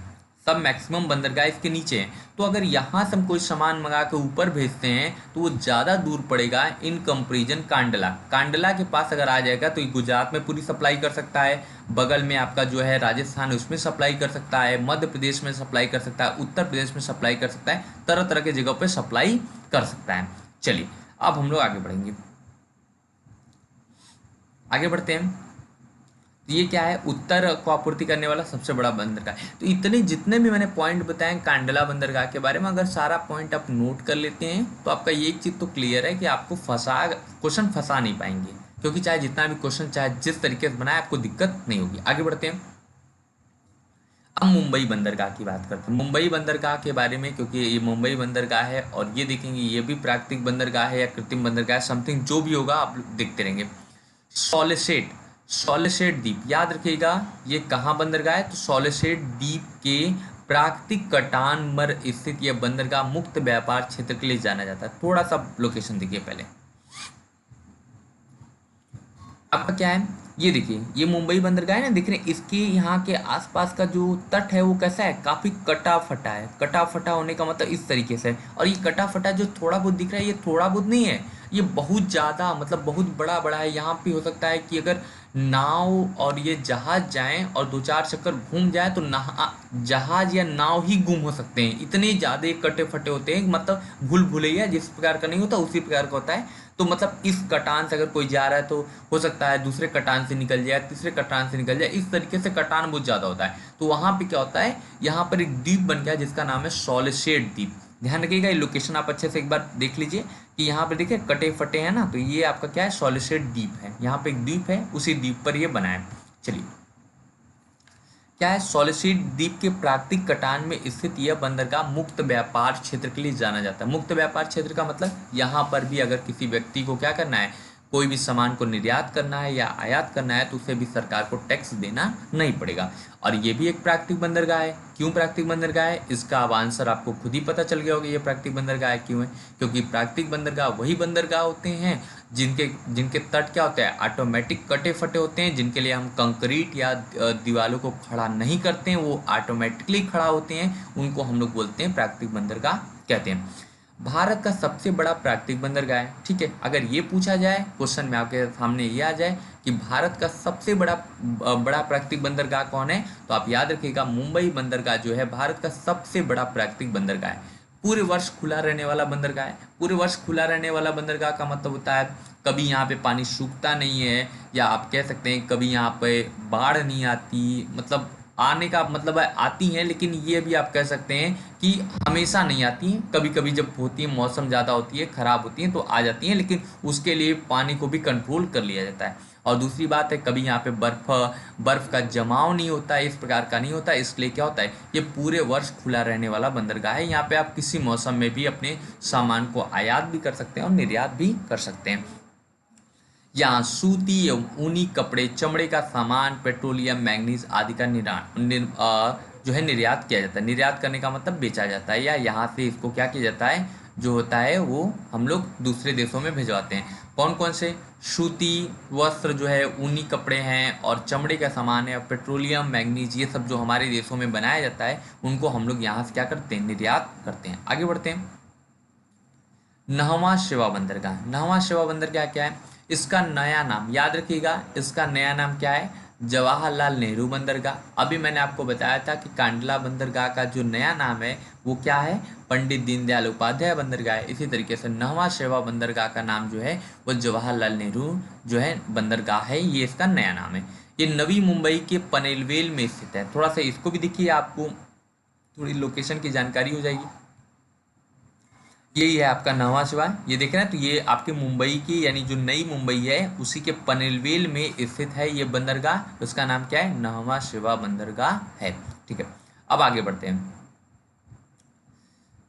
Speaker 1: सब मैक्सिमम बंदरगाह इसके नीचे हैं। तो अगर यहाँ से हम कोई सामान मंगा के ऊपर भेजते हैं तो वो ज़्यादा दूर पड़ेगा इन कंपेरिजन कांडला के पास अगर आ जाएगा तो ये गुजरात में पूरी सप्लाई कर सकता है, बगल में आपका जो है राजस्थान उसमें सप्लाई कर सकता है, मध्य प्रदेश में सप्लाई कर सकता है, उत्तर प्रदेश में सप्लाई कर सकता है, तरह तरह के जगहों पर सप्लाई कर सकता है। चलिए अब हम लोग आगे बढ़ेंगे, आगे बढ़ते हैं। तो ये क्या है, उत्तर को आपूर्ति करने वाला सबसे बड़ा बंदरगाह। तो इतने जितने भी मैंने पॉइंट बताए कांडला बंदरगाह के बारे में, अगर सारा पॉइंट आप नोट कर लेते हैं तो आपका ये एक चीज़ तो क्लियर है कि आपको क्वेश्चन फंसा नहीं पाएंगे, क्योंकि चाहे जितना भी क्वेश्चन चाहे जिस तरीके से बनाए आपको दिक्कत नहीं होगी। आगे बढ़ते हैं, अब मुंबई बंदरगाह की बात करते हैं। मुंबई बंदरगाह के बारे में, क्योंकि ये मुंबई बंदरगाह है और ये देखेंगे ये भी प्राकृतिक बंदरगाह है या कृत्रिम बंदरगाह, समथिंग जो भी होगा आप देखते रहेंगे। सॉलिसेट द्वीप, याद रखिएगा ये कहाँ बंदरगाह है, तो सॉलिसेट द्वीप के प्राकृतिक कटान पर स्थित यह बंदरगाह मुक्त व्यापार क्षेत्र के लिए जाना जाता है। थोड़ा सा लोकेशन देखिए पहले, आपका क्या है, ये देखिए ये मुंबई बंदरगाह है ना, दिख रहे हैं इसके यहाँ के आसपास का जो तट है वो कैसा है, काफ़ी कटा फटा है। कटा फटा होने का मतलब इस तरीके से है, और ये कटा फटा जो थोड़ा बहुत दिख रहा है ये थोड़ा बहुत नहीं है, ये बहुत ज़्यादा मतलब बहुत बड़ा बड़ा है। यहाँ पे हो सकता है कि अगर नाव और ये जहाज जाएं और दो चार चक्कर घूम जाए तो जहाज या नाव ही गुम हो सकते हैं, इतने ज़्यादा कटे फटे होते हैं। मतलब भूल भुलैया जिस प्रकार का नहीं होता उसी प्रकार का होता है। तो मतलब इस कटान से अगर कोई जा रहा है तो हो सकता है दूसरे कटान से निकल जाए, तीसरे कटान से निकल जाए, इस तरीके से कटान बहुत ज़्यादा होता है। तो वहाँ पे क्या होता है, यहाँ पर एक द्वीप बन गया जिसका नाम है सॉलिसेट द्वीप। ध्यान रखिएगा, ये लोकेशन आप अच्छे से एक बार देख लीजिए कि यहाँ पे देखिए कटे फटे हैं ना, तो ये आपका क्या है, सॉलिसेट द्वीप है। यहाँ पे एक द्वीप है, उसी द्वीप पर ये बना है। चलिए क्या है, सॉलिसिड द्वीप के प्राकृतिक कटान में स्थित यह बंदरगाह मुक्त व्यापार क्षेत्र के लिए जाना जाता है। मुक्त व्यापार क्षेत्र का मतलब यहाँ पर भी अगर किसी व्यक्ति को क्या करना है, कोई भी सामान को निर्यात करना है या आयात करना है तो उसे भी सरकार को टैक्स देना नहीं पड़ेगा। और ये भी एक प्राकृतिक बंदरगाह है। क्यों प्राकृतिक बंदरगाह है, इसका अब आंसर आपको खुद ही पता चल गया होगा ये प्राकृतिक बंदरगाह क्यों है। क्योंकि प्राकृतिक बंदरगाह वही बंदरगाह होते हैं जिनके जिनके तट क्या होते हैं, ऑटोमेटिक कटे फटे होते हैं, जिनके लिए हम कंक्रीट या दीवारों को खड़ा नहीं करते हैं, वो ऑटोमेटिकली खड़ा होते हैं, उनको हम लोग बोलते हैं प्राकृतिक बंदरगाह कहते हैं। भारत का सबसे बड़ा प्राकृतिक बंदरगाह है। ठीक है, अगर ये पूछा जाए क्वेश्चन में आपके सामने ये आ जाए कि भारत का सबसे बड़ा प्राकृतिक बंदरगाह कौन है, तो आप याद रखिएगा मुंबई बंदरगाह जो है भारत का सबसे बड़ा प्राकृतिक बंदरगाह है। पूरे वर्ष खुला रहने वाला बंदरगाह है। पूरे वर्ष खुला रहने वाला बंदरगाह का मतलब होता है कभी यहाँ पे पानी सूखता नहीं है, या आप कह सकते हैं कभी यहाँ पे बाढ़ नहीं आती, मतलब आने का मतलब है आती हैं, लेकिन ये भी आप कह सकते हैं कि हमेशा नहीं आती हैं, कभी कभी जब होती है मौसम ज़्यादा होती है, ख़राब होती हैं तो आ जाती हैं, लेकिन उसके लिए पानी को भी कंट्रोल कर लिया जाता है। और दूसरी बात है कभी यहाँ पे बर्फ़ का जमाव नहीं होता है, इस प्रकार का नहीं होता है, इसलिए क्या होता है ये पूरे वर्ष खुला रहने वाला बंदरगाह है। यहाँ पे आप किसी मौसम में भी अपने सामान को आयात भी कर सकते हैं और निर्यात भी कर सकते हैं। यहाँ सूती एवं ऊनी कपड़े, चमड़े का सामान, पेट्रोलियम, मैंगनीज आदि का जो है निर्यात किया जाता है। निर्यात करने का मतलब बेचा जाता है, या यहाँ से इसको क्या किया जाता है, जो होता है वो हम लोग दूसरे देशों में भिजवाते हैं। कौन कौन से, सूती वस्त्र जो है, ऊनी कपड़े हैं और चमड़े का सामान है, और पेट्रोलियम, मैंगनीज, ये सब जो हमारे देशों में बनाया जाता है उनको हम लोग यहाँ से क्या करते हैं, निर्यात करते हैं। आगे बढ़ते हैं। नहवा शेवा बंदरगाह। नहवा शेवा बंदरगाह क्या है, इसका नया नाम याद रखिएगा, इसका नया नाम क्या है, जवाहरलाल नेहरू बंदरगाह। अभी मैंने आपको बताया था कि कांडला बंदरगाह का जो नया नाम है वो क्या है, पंडित दीनदयाल उपाध्याय बंदरगाह है। इसी तरीके से नहवा शेवा बंदरगाह का नाम जो है वो जवाहरलाल नेहरू जो है बंदरगाह है, ये इसका नया नाम है। ये नवी मुंबई के पनवेल में स्थित है। थोड़ा सा इसको भी देखिए, आपको थोड़ी लोकेशन की जानकारी हो जाएगी। यही है आपका नहवा शेवा, ये देख रहे हैं, तो ये आपके मुंबई की यानी जो नई मुंबई है उसी के पनवेल में स्थित है ये बंदरगाह। उसका नाम क्या है, नहवा शेवा बंदरगाह है। ठीक है, अब आगे बढ़ते हैं,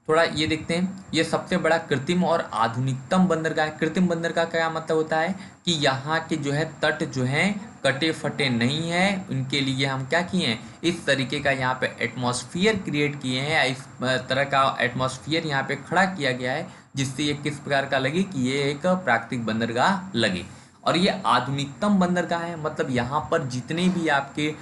Speaker 1: थोड़ा ये देखते हैं। ये सबसे बड़ा कृत्रिम और आधुनिकतम बंदरगाह है। कृत्रिम बंदरगाह का क्या मतलब होता है कि यहाँ के जो है तट जो हैं कटे फटे नहीं है, उनके लिए हम क्या किए हैं, इस तरीके का यहाँ पे एटमॉस्फेयर क्रिएट किए हैं, इस तरह का एटमॉस्फेयर यहाँ पे खड़ा किया गया है जिससे ये किस प्रकार का लगे कि ये एक प्राकृतिक बंदरगाह लगे। और ये आधुनिकतम बंदरगाह है, मतलब यहाँ पर जितने भी आपके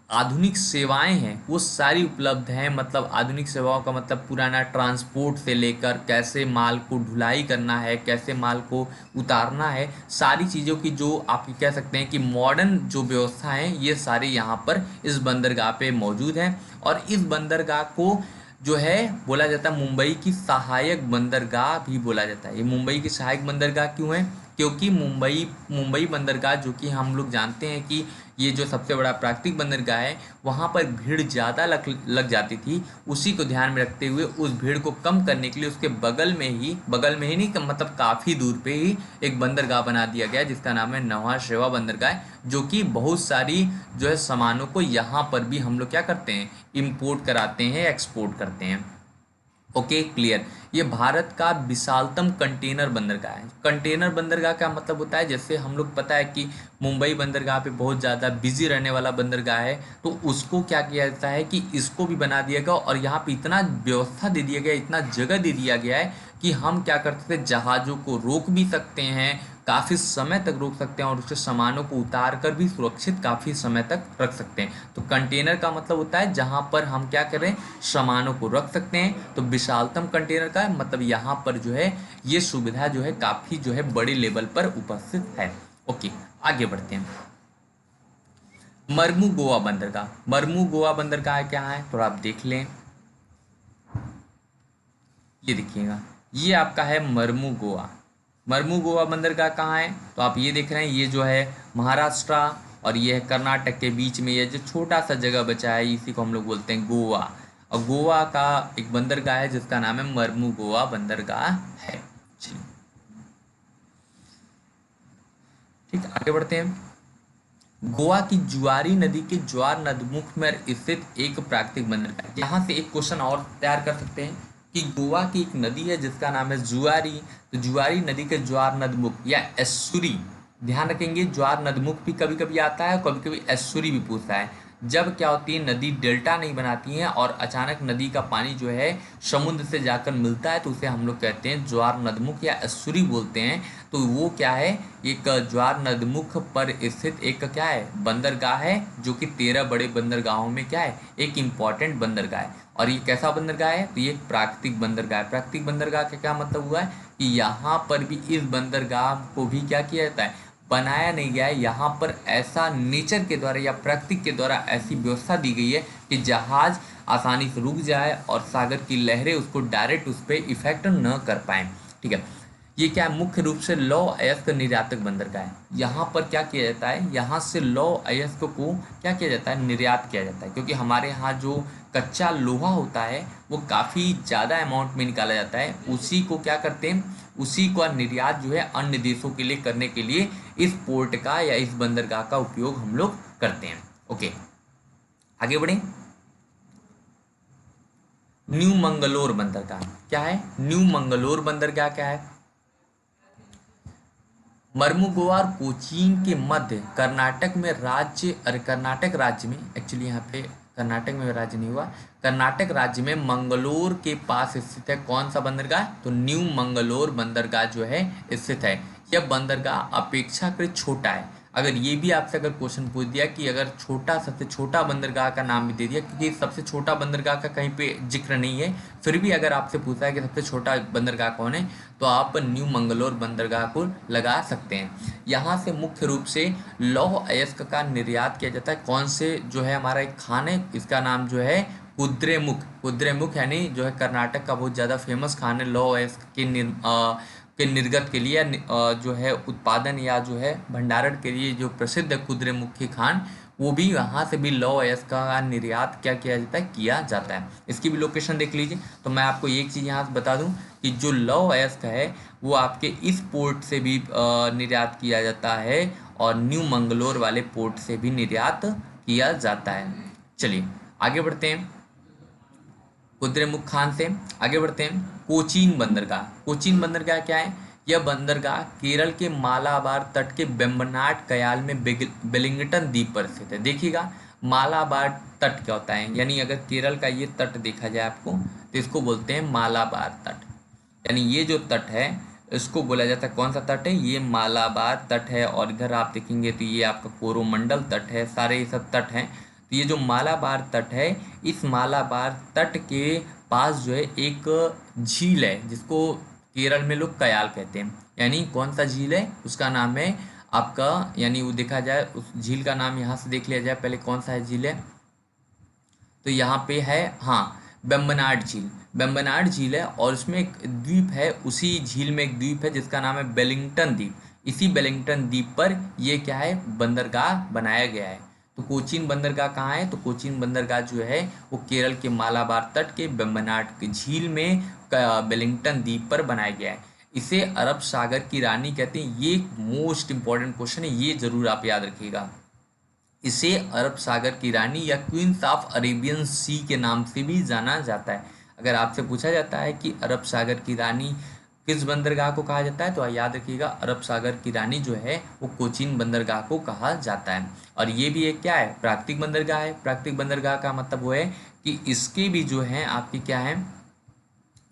Speaker 1: आधुनिक सेवाएं हैं वो सारी उपलब्ध हैं। मतलब आधुनिक सेवाओं का मतलब पुराना ट्रांसपोर्ट से लेकर कैसे माल को ढुलाई करना है, कैसे माल को उतारना है, सारी चीज़ों की जो आप कह सकते हैं कि मॉडर्न जो व्यवस्था है ये सारी यहाँ पर इस बंदरगाह पे मौजूद हैं। और इस बंदरगाह को जो है बोला जाता है मुंबई की सहायक बंदरगाह भी बोला जाता है। ये मुंबई की सहायक बंदरगाह क्यों है, क्योंकि मुंबई बंदरगाह जो कि हम लोग जानते हैं कि ये जो सबसे बड़ा प्राकृतिक बंदरगाह है वहाँ पर भीड़ ज़्यादा लग जाती थी। उसी को ध्यान में रखते हुए उस भीड़ को कम करने के लिए उसके बगल में ही नहीं मतलब काफ़ी दूर पे ही एक बंदरगाह बना दिया गया जिसका नाम है नहवा शेवा बंदरगाह, जो कि बहुत सारी जो है सामानों को यहाँ पर भी हम लोग क्या करते हैं, इम्पोर्ट कराते हैं, एक्सपोर्ट करते हैं। Okay clear. ये भारत का विशालतम कंटेनर बंदरगाह है। कंटेनर बंदरगाह का मतलब होता है, जैसे हम लोग पता है कि मुंबई बंदरगाह पे बहुत ज़्यादा बिजी रहने वाला बंदरगाह है, तो उसको क्या किया जाता है कि इसको भी बना दिया गया और यहाँ पे इतना व्यवस्था दे दिया गया, इतना जगह दे दिया गया है कि हम क्या करते थे, जहाज़ों को रोक भी सकते हैं, काफ़ी समय तक रोक सकते हैं और उससे सामानों को उतार कर भी सुरक्षित काफ़ी समय तक रख सकते हैं। तो कंटेनर का मतलब होता है जहाँ पर हम क्या करें, सामानों को रख सकते हैं। तो विशालतम कंटेनर का मतलब यहाँ पर जो है ये सुविधा जो है काफ़ी जो है बड़े लेवल पर उपस्थित है। ओके आगे बढ़ते हैं। मरमू गोवा बंदरगाह। मरमू गोवा बंदरगाह क्या है, थोड़ा आप देख लें, ये देखिएगा, ये आपका है मरमू गोवा। मरमू गोवा बंदरगाह कहाँ है, तो आप ये देख रहे हैं, ये जो है महाराष्ट्र और ये है कर्नाटक के बीच में, ये जो छोटा सा जगह बचा है इसी को हम लोग बोलते हैं गोवा। और गोवा का एक बंदरगाह है जिसका नाम है मरमू गोवा बंदरगाह है। ठीक, आगे बढ़ते हैं। गोवा की जुआरी नदी के ज्वार नदमुख में स्थित एक प्राकृतिक बंदरगाह। यहाँ से एक क्वेश्चन और तैयार कर सकते हैं कि गोवा की एक नदी है जिसका नाम है जुआरी, तो जुआरी नदी के ज्वार नदमुख या एस्सुरी, ध्यान रखेंगे ज्वार नदमुख भी कभी कभी आता है, कभी कभी एस्सुरी भी पूछता है। जब क्या होती है, नदी डेल्टा नहीं बनाती है और अचानक नदी का पानी जो है समुद्र से जाकर मिलता है, तो उसे हम लोग कहते हैं ज्वार नदमुख या एस्सुरी बोलते हैं। तो वो क्या है, एक ज्वार नदमुख पर स्थित एक क्या है, बंदरगाह है, जो कि 13 बड़े बंदरगाहों में क्या है, एक इम्पॉर्टेंट बंदरगाह है। और ये कैसा बंदरगाह है, तो ये एक प्राकृतिक बंदरगाह है। प्राकृतिक बंदरगाह का क्या मतलब हुआ है कि यहाँ पर भी इस बंदरगाह को भी क्या किया जाता है, बनाया नहीं गया है। यहाँ पर ऐसा नेचर के द्वारा या प्रकृति के द्वारा ऐसी व्यवस्था दी गई है कि जहाज आसानी से रुक जाए और सागर की लहरें उसको डायरेक्ट उस पर इफेक्ट न कर पाए। ठीक है, ये क्या है, मुख्य रूप से लौह अयस्क निर्यातक बंदरगाह है। यहाँ पर क्या किया जाता है, यहाँ से लौह अयस्क को क्या किया जाता है, निर्यात किया जाता है, क्योंकि हमारे यहाँ जो कच्चा लोहा होता है वो काफ़ी ज़्यादा अमाउंट में निकाला जाता है। उसी को क्या करते हैं, उसी का निर्यात जो है अन्य देशों के लिए करने के लिए इस पोर्ट का या इस बंदरगाह का उपयोग हम लोग करते हैं। ओके, आगे बढ़ें। न्यू मंगलोर बंदरगाह क्या है, न्यू मंगलोर बंदरगाह क्या है, मर्मुगोवा और कोचीन के मध्य कर्नाटक में राज्य, अरे कर्नाटक राज्य में, एक्चुअली यहाँ पे कर्नाटक में राज्य नहीं हुआ, कर्नाटक राज्य में मंगलोर के पास स्थित है कौन सा बंदरगाह, तो न्यू मंगलोर बंदरगाह जो है स्थित है। यह बंदरगाह अपेक्षाकृत छोटा है। अगर ये भी आपसे अगर क्वेश्चन पूछ दिया कि अगर छोटा, सबसे छोटा बंदरगाह का नाम भी दे दिया, क्योंकि सबसे छोटा बंदरगाह का कहीं पे जिक्र नहीं है, फिर भी अगर आपसे पूछा है कि सबसे छोटा बंदरगाह कौन है, तो आप न्यू मंगलोर बंदरगाह को लगा सकते हैं। यहाँ से मुख्य रूप से लौह अयस्क का निर्यात किया जाता है। कौन से, जो है हमारा एक खान है, इसका नाम जो है कुद्रेमुख, कुद्रेमुख यानी जो है कर्नाटक का बहुत ज़्यादा फेमस खान है लौह अयस्क के निर्गत के लिए, जो है उत्पादन या जो है भंडारण के लिए जो प्रसिद्ध है कुद्रेमुखी खान, वो भी यहाँ से भी लौह अयस्क का निर्यात क्या किया जाता है, किया जाता है। इसकी भी लोकेशन देख लीजिए। तो मैं आपको एक चीज़ यहाँ से बता दूँ कि जो लौह अयस्क है वो आपके इस पोर्ट से भी निर्यात किया जाता है और न्यू मंगलोर वाले पोर्ट से भी निर्यात किया जाता है। चलिए आगे बढ़ते हैं, कुद्रेमुख खान से आगे बढ़ते हैं। कोचीन बंदरगाह, कोचीन बंदरगाह क्या है, यह बंदरगाह केरल के मालाबार तट के वेम्बनाड कयाल में वेलिंगटन द्वीप पर स्थित है। देखिएगा मालाबार तट क्या होता है, यानी अगर केरल का ये तट देखा जाए आपको, तो इसको बोलते हैं मालाबार तट। यानी ये जो तट है इसको बोला जाता है, कौन सा तट है, ये मालाबार तट है। और इधर आप देखेंगे तो ये आपका कोरोमंडल तट है, सारे ये सब तट हैं। तो ये जो मालाबार तट है, इस मालाबार तट के पास जो है एक झील है जिसको केरल में लोग कयाल कहते हैं। यानी कौन सा झील है, उसका नाम है आपका, यानी वो देखा जाए उस झील का नाम यहाँ से देख लिया जाए पहले, कौन सा है झील है, तो यहाँ पे है हाँ बेम्बनाड झील, बेम्बनाड झील है। और उसमें एक द्वीप है, उसी झील में एक द्वीप है जिसका नाम है वेलिंगटन द्वीप। इसी वेलिंगटन द्वीप पर ये क्या है, बंदरगाह बनाया गया है। तो कोचीन बंदरगाह कहाँ है, तो कोचीन बंदरगाह जो है वो केरल के मालाबार तट के बेम्बनाड के झील में वेलिंगटन द्वीप पर बनाया गया है। इसे अरब सागर की रानी कहते हैं। ये मोस्ट इंपॉर्टेंट क्वेश्चन है, ये जरूर आप याद रखिएगा। इसे अरब सागर की रानी या क्वींस ऑफ अरेबियन सी के नाम से भी जाना जाता है। अगर आपसे पूछा जाता है कि अरब सागर की रानी किस बंदरगाह को कहा जाता है, तो याद रखिएगा अरब सागर की रानी जो है वो कोचीन बंदरगाह को कहा जाता है। और ये भी एक क्या है, प्राकृतिक बंदरगाह है। प्राकृतिक बंदरगाह का मतलब वो है कि इसके भी जो है आपकी क्या है,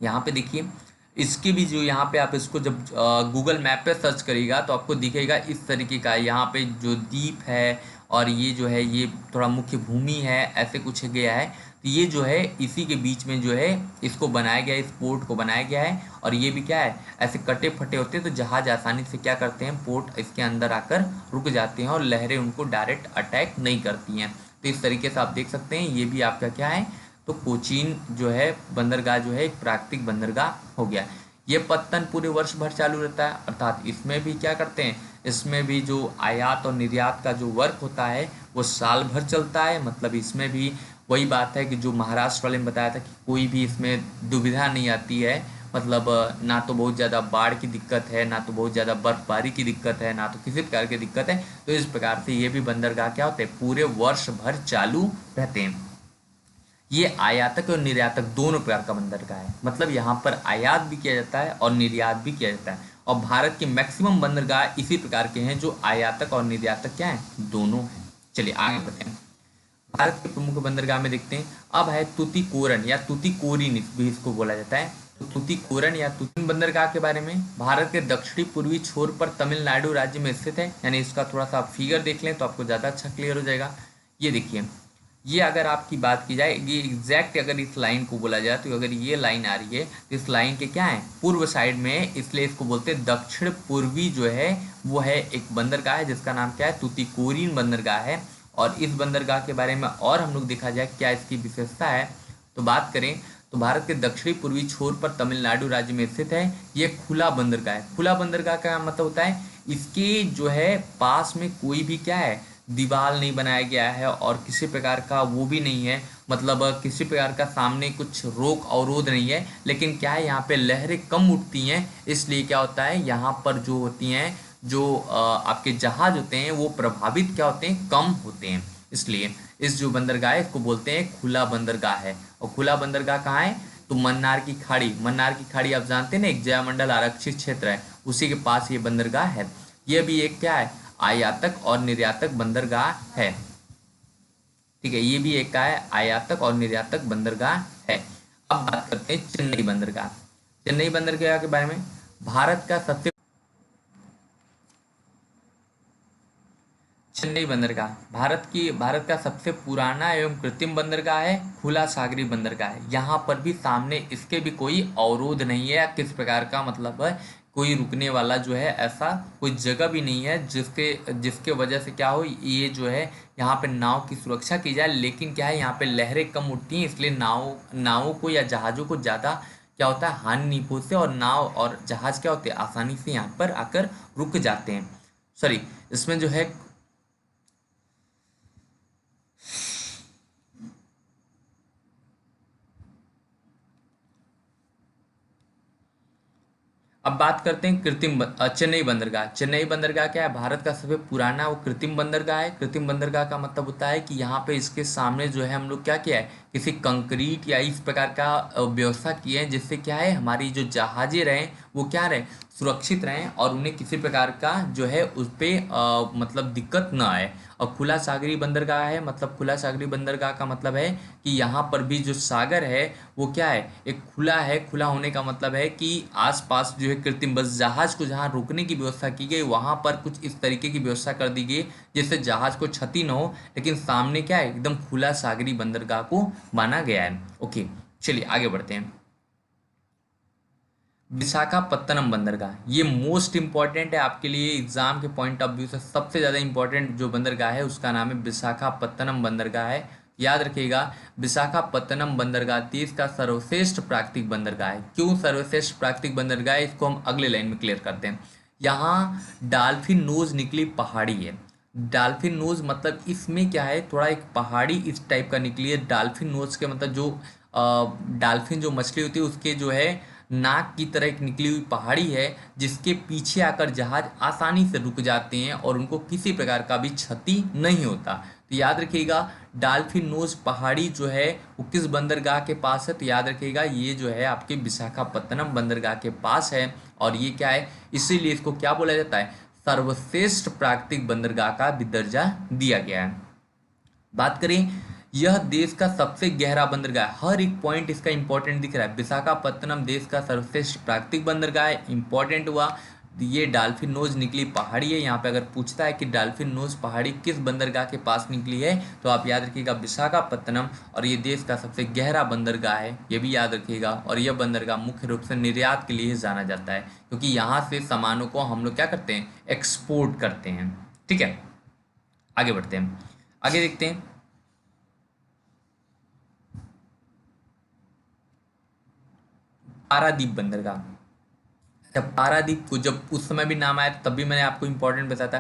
Speaker 1: यहाँ पे देखिए, इसके भी जो यहाँ पे आप इसको जब गूगल मैप पे सर्च करिएगा तो आपको दिखेगा इस तरीके का। यहाँ पे जो द्वीप है और ये जो है ये थोड़ा मुख्य भूमि है, ऐसे कुछ गया है। तो ये जो है इसी के बीच में जो है इसको बनाया गया है, इस पोर्ट को बनाया गया है। और ये भी क्या है, ऐसे कटे फटे होते हैं, तो जहाज आसानी से क्या करते हैं, पोर्ट इसके अंदर आकर रुक जाते हैं और लहरें उनको डायरेक्ट अटैक नहीं करती हैं। तो इस तरीके से आप देख सकते हैं, ये भी आपका क्या है, तो कोचीन जो है बंदरगाह जो है एक प्राकृतिक बंदरगाह हो गया। ये पत्तन पूरे वर्ष भर चालू रहता है, अर्थात इसमें भी क्या करते हैं, इसमें भी जो आयात और निर्यात का जो वर्क होता है वो साल भर चलता है। मतलब इसमें भी वही बात है कि जो महाराष्ट्र वाले ने बताया था कि कोई भी इसमें दुविधा नहीं आती है, मतलब ना तो बहुत ज़्यादा बाढ़ की दिक्कत है, ना तो बहुत ज़्यादा बर्फबारी की दिक्कत है, ना तो किसी प्रकार की दिक्कत है। तो इस प्रकार से ये भी बंदरगाह क्या होते हैं, पूरे वर्ष भर चालू रहते हैं। ये आयातक और निर्यातक दोनों प्रकार का बंदरगाह है, मतलब यहाँ पर आयात भी किया जाता है और निर्यात भी किया जाता है। और भारत के मैक्सिमम बंदरगाह इसी प्रकार के हैं जो आयातक और निर्यातक क्या हैं, दोनों हैं। चलिए आगे बढ़ते हैं। भारत के प्रमुख बंदरगाह में देखते हैं। अब है तूतीकोरन या तूतीकोरिन भी इसको बोला जाता है। तो तूतीकोरन या तूतीन बंदरगाह के बारे में, भारत के दक्षिणी पूर्वी छोर पर तमिलनाडु राज्य में स्थित है। यानी इसका थोड़ा सा आप फिगर देख लें तो आपको ज़्यादा अच्छा क्लियर हो जाएगा। ये देखिए, ये अगर आपकी बात की जाए, ये एग्जैक्ट अगर इस लाइन को बोला जाए तो अगर ये लाइन आ रही है तो इस लाइन के क्या है, पूर्व साइड में है, इसलिए इसको बोलते हैं दक्षिण पूर्वी जो है वो है एक बंदरगाह है जिसका नाम क्या है, तूतीकोरिन बंदरगाह है। और इस बंदरगाह के बारे में और हम लोग देखा जाए क्या इसकी विशेषता है तो बात करें तो भारत के दक्षिणी पूर्वी छोर पर तमिलनाडु राज्य में स्थित है। ये खुला बंदरगाह है। खुला बंदरगाह का मतलब होता है इसके जो है पास में कोई भी क्या है, दीवार नहीं बनाया गया है और किसी प्रकार का वो भी नहीं है, मतलब किसी प्रकार का सामने कुछ रोक अवरोध नहीं है। लेकिन क्या है, यहाँ पे लहरें कम उठती हैं, इसलिए क्या होता है यहाँ पर जो होती हैं, जो आपके जहाज होते हैं वो प्रभावित क्या होते हैं, कम होते हैं। इसलिए इस जो बंदरगाह है इसको बोलते हैं खुला बंदरगाह है। और खुला बंदरगाह कहाँ है, तो मन्नार की खाड़ी, मन्नार की खाड़ी आप जानते हैं ना, एक जयमंडल आरक्षित क्षेत्र है, उसी के पास ये बंदरगाह है। यह भी एक क्या है, आयातक और निर्यातक बंदरगाह है। ठीक है, ये भी एक का है, आयातक और निर्यातक बंदरगाह है। अब बात करते हैं चेन्नई बंदरगाह। चेन्नई बंदरगाह के बारे में, भारत का सबसे चेन्नई बंदरगाह भारत का सबसे पुराना एवं कृत्रिम बंदरगाह है, खुला सागरी बंदरगाह है। यहाँ पर भी सामने इसके भी कोई अवरोध नहीं है, किस प्रकार का मतलब है, कोई रुकने वाला जो है ऐसा कोई जगह भी नहीं है जिसके जिसके वजह से क्या हो, ये जो है यहाँ पे नाव की सुरक्षा की जाए। लेकिन क्या है, यहाँ पे लहरें कम उठती हैं, इसलिए नावों को या जहाज़ों को ज़्यादा क्या होता है, हानि नहीं पहुँचते, और नाव और जहाज़ क्या होते हैं, आसानी से यहाँ पर आकर रुक जाते हैं। सॉरी, इसमें जो है अब बात करते हैं चेन्नई बंदरगाह। चेन्नई बंदरगाह क्या है, भारत का सबसे पुराना वो कृत्रिम बंदरगाह है। कृत्रिम बंदरगाह का मतलब होता है कि यहाँ पे इसके सामने जो है हम लोग क्या किया है, किसी कंक्रीट या इस प्रकार का व्यवस्था की है जिससे क्या है, हमारी जो जहाजें रहें वो क्या रहें, सुरक्षित रहें और उन्हें किसी प्रकार का जो है उस पर मतलब दिक्कत ना आए। और खुला सागरी बंदरगाह है, मतलब खुला सागरी बंदरगाह का मतलब है कि यहाँ पर भी जो सागर है वो क्या है, एक खुला है। खुला होने का मतलब है कि आसपास जो है कृत्रिम बस जहाज को जहाँ रुकने की व्यवस्था की गई वहाँ पर कुछ इस तरीके की व्यवस्था कर दी गई जिससे जहाज को क्षति न हो, लेकिन सामने क्या है, एकदम खुला सागरी बंदरगाह को माना गया है। ओके, चलिए आगे बढ़ते हैं। विशाखापत्तनम बंदरगाह, ये मोस्ट इंपॉर्टेंट है आपके लिए, एग्जाम के पॉइंट ऑफ व्यू से सबसे ज़्यादा इंपॉर्टेंट जो बंदरगाह है उसका नाम है विशाखापत्तनम बंदरगाह है। याद रखिएगा, विशाखापत्तनम बंदरगाह देश का सर्वश्रेष्ठ प्राकृतिक बंदरगाह है। क्यों सर्वश्रेष्ठ प्राकृतिक बंदरगाह है, इसको हम अगले लाइन में क्लियर करते हैं। यहाँ डाल्फिन नोज निकली पहाड़ी है। डाल्फिन नोज मतलब इसमें क्या है, थोड़ा एक पहाड़ी इस टाइप का निकली है। डाल्फिन नोज के मतलब जो डाल्फिन जो मछली होती है उसके जो है नाक की तरह एक निकली हुई पहाड़ी है जिसके पीछे आकर जहाज आसानी से रुक जाते हैं और उनको किसी प्रकार का भी क्षति नहीं होता। तो याद रखिएगा, डाल्फिन नोज पहाड़ी जो है वो किस बंदरगाह के पास है, तो याद रखिएगा ये जो है आपके विशाखापत्तनम बंदरगाह के पास है। और ये क्या है, इसीलिए इसको क्या बोला जाता है, सर्वश्रेष्ठ प्राकृतिक बंदरगाह का भी दर्जा दिया गया है। बात करें, यह देश का सबसे गहरा बंदरगाह है। हर एक पॉइंट इसका इंपॉर्टेंट दिख रहा है। विशाखापत्तनम देश का सर्वश्रेष्ठ प्राकृतिक बंदरगाह है, इंपॉर्टेंट हुआ। ये डाल्फिन नोज निकली पहाड़ी है। यहाँ पे अगर पूछता है कि डाल्फिन नोज पहाड़ी किस बंदरगाह के पास निकली है तो आप याद रखिएगा विशाखापत्तनम। और ये देश का सबसे गहरा बंदरगाह है, ये भी याद रखिएगा। और यह बंदरगाह मुख्य रूप से निर्यात के लिए जाना जाता है क्योंकि यहाँ से सामानों को हम लोग क्या करते हैं, एक्सपोर्ट करते हैं। ठीक है, आगे बढ़ते हैं, आगे देखते हैं। पारादीप बंदरगाह, जब पारादीप को जब उस समय भी नाम आया तब भी मैंने आपको इंपॉर्टेंट बताया था।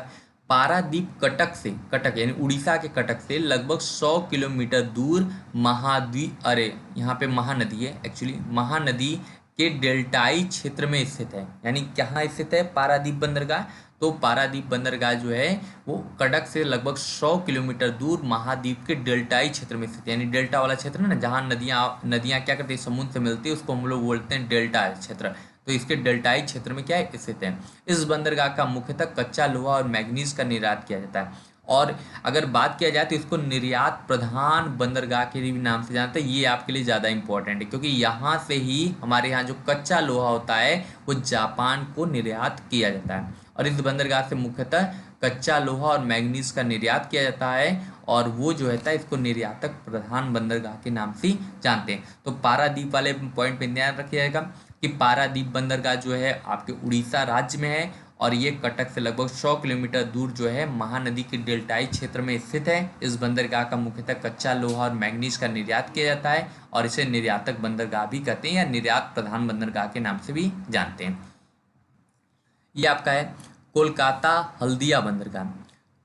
Speaker 1: पारादीप कटक से, कटक यानी उड़ीसा के कटक से लगभग 100 किलोमीटर दूर महाद्वीप, अरे यहाँ पे महानदी है एक्चुअली, महानदी के डेल्टाई क्षेत्र में स्थित है। यानी कहाँ स्थित है पारादीप बंदरगाह? तो पारादीप बंदरगाह जो है वो कटक से लगभग 100 किलोमीटर दूर महाद्वीप के डेल्टाई क्षेत्र में स्थित है। यानी डेल्टा वाला क्षेत्र है ना, जहाँ नदियाँ नदियाँ क्या करती है, समुद्र से मिलती है, उसको हम लोग बोलते हैं डेल्टा क्षेत्र। तो इसके डेल्टाई क्षेत्र में क्या है, स्थित है। इस बंदरगाह का मुख्यतः कच्चा लोहा और मैग्नीज का निर्यात किया जाता है। और अगर बात किया जाए तो इसको निर्यात प्रधान बंदरगाह के भी नाम से जानते हैं। ये आपके लिए ज़्यादा इंपॉर्टेंट है, क्योंकि यहाँ से ही हमारे यहाँ जो कच्चा लोहा होता है वो जापान को निर्यात किया जाता है। और इस बंदरगाह से मुख्यतः कच्चा लोहा और मैग्नीज का निर्यात किया जाता है, और वो जो है इसको निर्यातक प्रधान बंदरगाह के नाम से जानते हैं। तो पारादीप वाले पॉइंट पे ध्यान रखिएगा कि पारादीप बंदरगाह जो है आपके उड़ीसा राज्य में है, और ये कटक से लगभग 100 किलोमीटर दूर जो है महानदी के डेल्टाई क्षेत्र में स्थित है। इस बंदरगाह का मुख्यतः कच्चा लोहा और मैग्नीज का निर्यात किया जाता है, और इसे निर्यातक बंदरगाह भी कहते हैं या निर्यात प्रधान बंदरगाह के नाम से भी जानते हैं। ये आपका है कोलकाता हल्दिया बंदरगाह।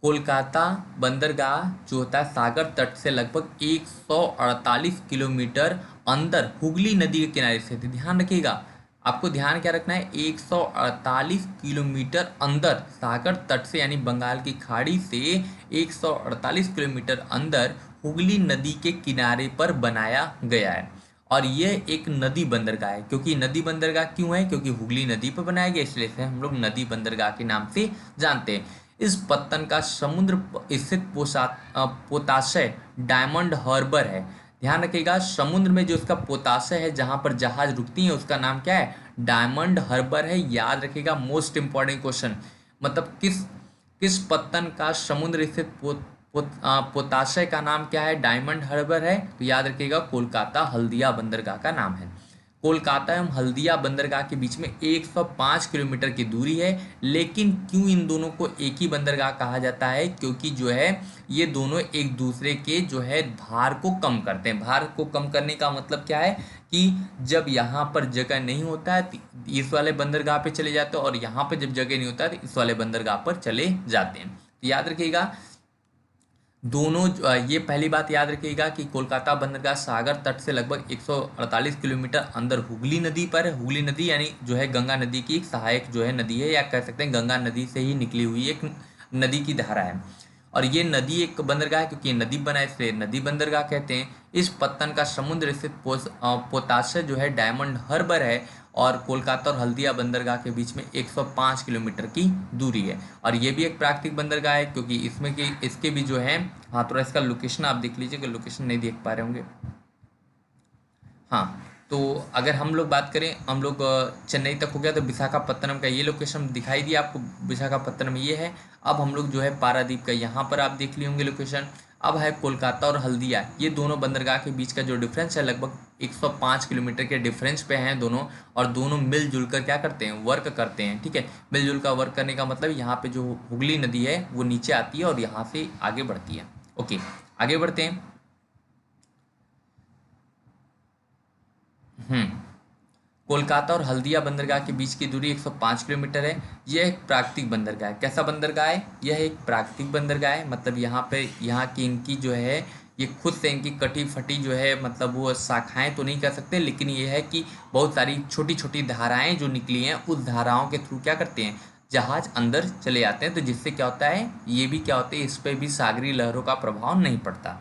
Speaker 1: कोलकाता बंदरगाह जो होता है सागर तट से लगभग 148 किलोमीटर अंदर हुगली नदी के किनारे स्थित है। ध्यान रखिएगा, आपको ध्यान क्या रखना है, 148 किलोमीटर अंदर सागर तट से, यानी बंगाल की खाड़ी से 148 किलोमीटर अंदर हुगली नदी के किनारे पर बनाया गया है। और ये एक नदी बंदरगाह है। क्योंकि नदी बंदरगाह क्यों है, क्योंकि हुगली नदी पर बनाया गया, इसलिए इसे हम लोग नदी बंदरगाह के नाम से जानते हैं। इस पत्तन का समुद्र स्थित पोताशय डायमंड हार्बर है। ध्यान रखिएगा, समुद्र में जो उसका पोताशय है जहां पर जहाज रुकती है उसका नाम क्या है, डायमंड हार्बर है। याद रखिएगा, मोस्ट इंपॉर्टेंट क्वेश्चन, मतलब किस किस पत्तन का समुद्र स्थित पोताशय का नाम क्या है, डायमंड हार्बर है। तो याद रखिएगा कोलकाता हल्दिया बंदरगाह का नाम है। कोलकाता एवं हल्दिया बंदरगाह के बीच में 105 किलोमीटर की दूरी है। लेकिन क्यों इन दोनों को एक ही बंदरगाह कहा जाता है, क्योंकि जो है ये दोनों एक दूसरे के जो है भार को कम करते हैं। भार को कम करने का मतलब क्या है कि जब यहाँ पर जगह नहीं होता है तो इस वाले बंदरगाह पे चले जाते हैं, और यहाँ पर जब जगह नहीं होता है तो इस वाले बंदरगाह पर चले जाते हैं। तो याद रखिएगा दोनों ये पहली बात याद रखिएगा कि कोलकाता बंदरगाह सागर तट से लगभग 148 किलोमीटर अंदर हुगली नदी पर है। हुगली नदी यानी जो है गंगा नदी की एक सहायक जो है नदी है, या कह सकते हैं गंगा नदी से ही निकली हुई एक नदी की धारा है। और ये नदी एक बंदरगाह है, क्योंकि ये नदी बना है इसलिए नदी बंदरगाह कहते हैं। इस पत्तन का समुद्र स्थित पोताशय जो है डायमंड हार्बर है, और कोलकाता और हल्दिया बंदरगाह के बीच में 105 किलोमीटर की दूरी है। और ये भी एक प्राकृतिक बंदरगाह है, क्योंकि इसमें कि इसके भी जो है, हाँ थोड़ा इसका लोकेशन आप देख लीजिए, कि लोकेशन नहीं देख पा रहे होंगे। हाँ, तो अगर हम लोग बात करें, हम लोग चेन्नई तक हो गया, तो विशाखापत्तनम का ये लोकेशन दिखाई दिया आपको, विशाखापत्तनम ये है। अब हम लोग जो है पारादीप का यहाँ पर आप देख लिए होंगे लोकेशन। अब है कोलकाता और हल्दिया, ये दोनों बंदरगाह के बीच का जो डिफरेंस है लगभग 105 किलोमीटर के डिफरेंस पे हैं दोनों। और दोनों मिलजुल कर क्या करते हैं, वर्क करते हैं। ठीक है, मिलजुल कर वर्क करने का मतलब यहाँ पे जो हुगली नदी है वो नीचे आती है और यहाँ से आगे बढ़ती है। ओके, आगे बढ़ते हैं। हम्म कोलकाता और हल्दिया बंदरगाह के बीच की दूरी 105 किलोमीटर है। यह एक प्राकृतिक बंदरगाह है। कैसा बंदरगाह है, यह एक प्राकृतिक बंदरगाह है। मतलब यहाँ पे यहाँ की इनकी जो है ये खुद से इनकी कटी फटी जो है, मतलब वो शाखाएं तो नहीं कह सकते, लेकिन ये है कि बहुत सारी छोटी छोटी धाराएं जो निकली हैं उस धाराओं के थ्रू क्या करते हैं, जहाज अंदर चले जाते हैं। तो जिससे क्या होता है, ये भी क्या होता है, इस पर भी सागरी लहरों का प्रभाव नहीं पड़ता।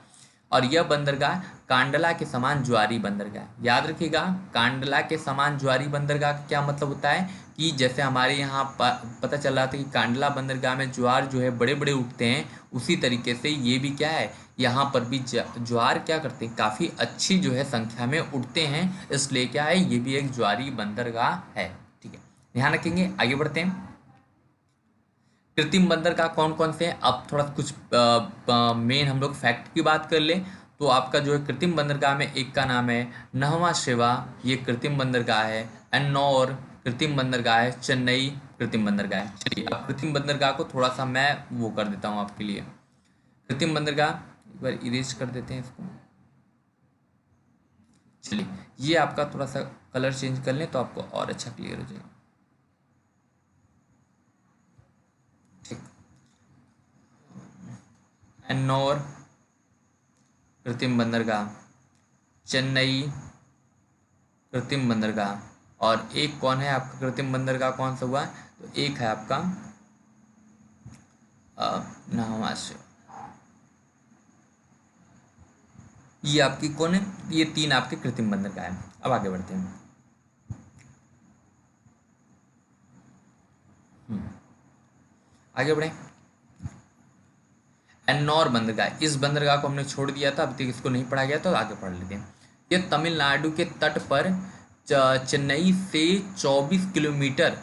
Speaker 1: और यह बंदरगाह कांडला के समान ज्वारी बंदरगाह, याद रखिएगा, कांडला के समान ज्वारी बंदरगाह का क्या मतलब होता है कि जैसे हमारे यहाँ पता चल रहा था कि कांडला बंदरगाह में ज्वार जो है बड़े बड़े उठते हैं, उसी तरीके से ये भी क्या है, यहाँ पर भी ज्वार क्या करते हैं, काफ़ी अच्छी जो है संख्या में उठते हैं। इसलिए क्या है, ये भी एक ज्वारी बंदरगाह है। ठीक है, ध्यान रखेंगे। आगे बढ़ते हैं। कृत्रिम बंदरगाह कौन कौन से हैं, अब थोड़ा कुछ मेन हम लोग फैक्ट की बात कर लें। तो आपका जो है कृत्रिम बंदरगाह में एक का नाम है नहवा शेवा, ये कृत्रिम बंदरगाह है। एन्नौर कृत्रिम बंदरगाह है। चेन्नई कृत्रिम बंदरगाह है। चलिए, अब कृत्रिम बंदरगाह को थोड़ा सा मैं वो कर देता हूँ आपके लिए। कृत्रिम बंदरगाह एक बार इरेज कर देते हैं इसको। चलिए, ये आपका थोड़ा सा कलर चेंज कर लें तो आपको और अच्छा क्लियर हो जाएगा। ठीक, एन्नौर कृत्रिम बंदरगाह, चेन्नई कृत्रिम बंदरगाह, और एक कौन है आपका कृत्रिम बंदरगाह कौन सा हुआ, तो एक है आपका नहवाश। ये आपकी कौन है, ये 3 आपके कृत्रिम बंदरगाह है। अब आगे बढ़ते हैं। आगे बढ़े। एन्नौर बंदरगाह, इस बंदरगाह को हमने छोड़ दिया था, अभी तक इसको नहीं पढ़ा गया तो आगे पढ़ लेते हैं। ये तमिलनाडु के तट पर चेन्नई से 24 किलोमीटर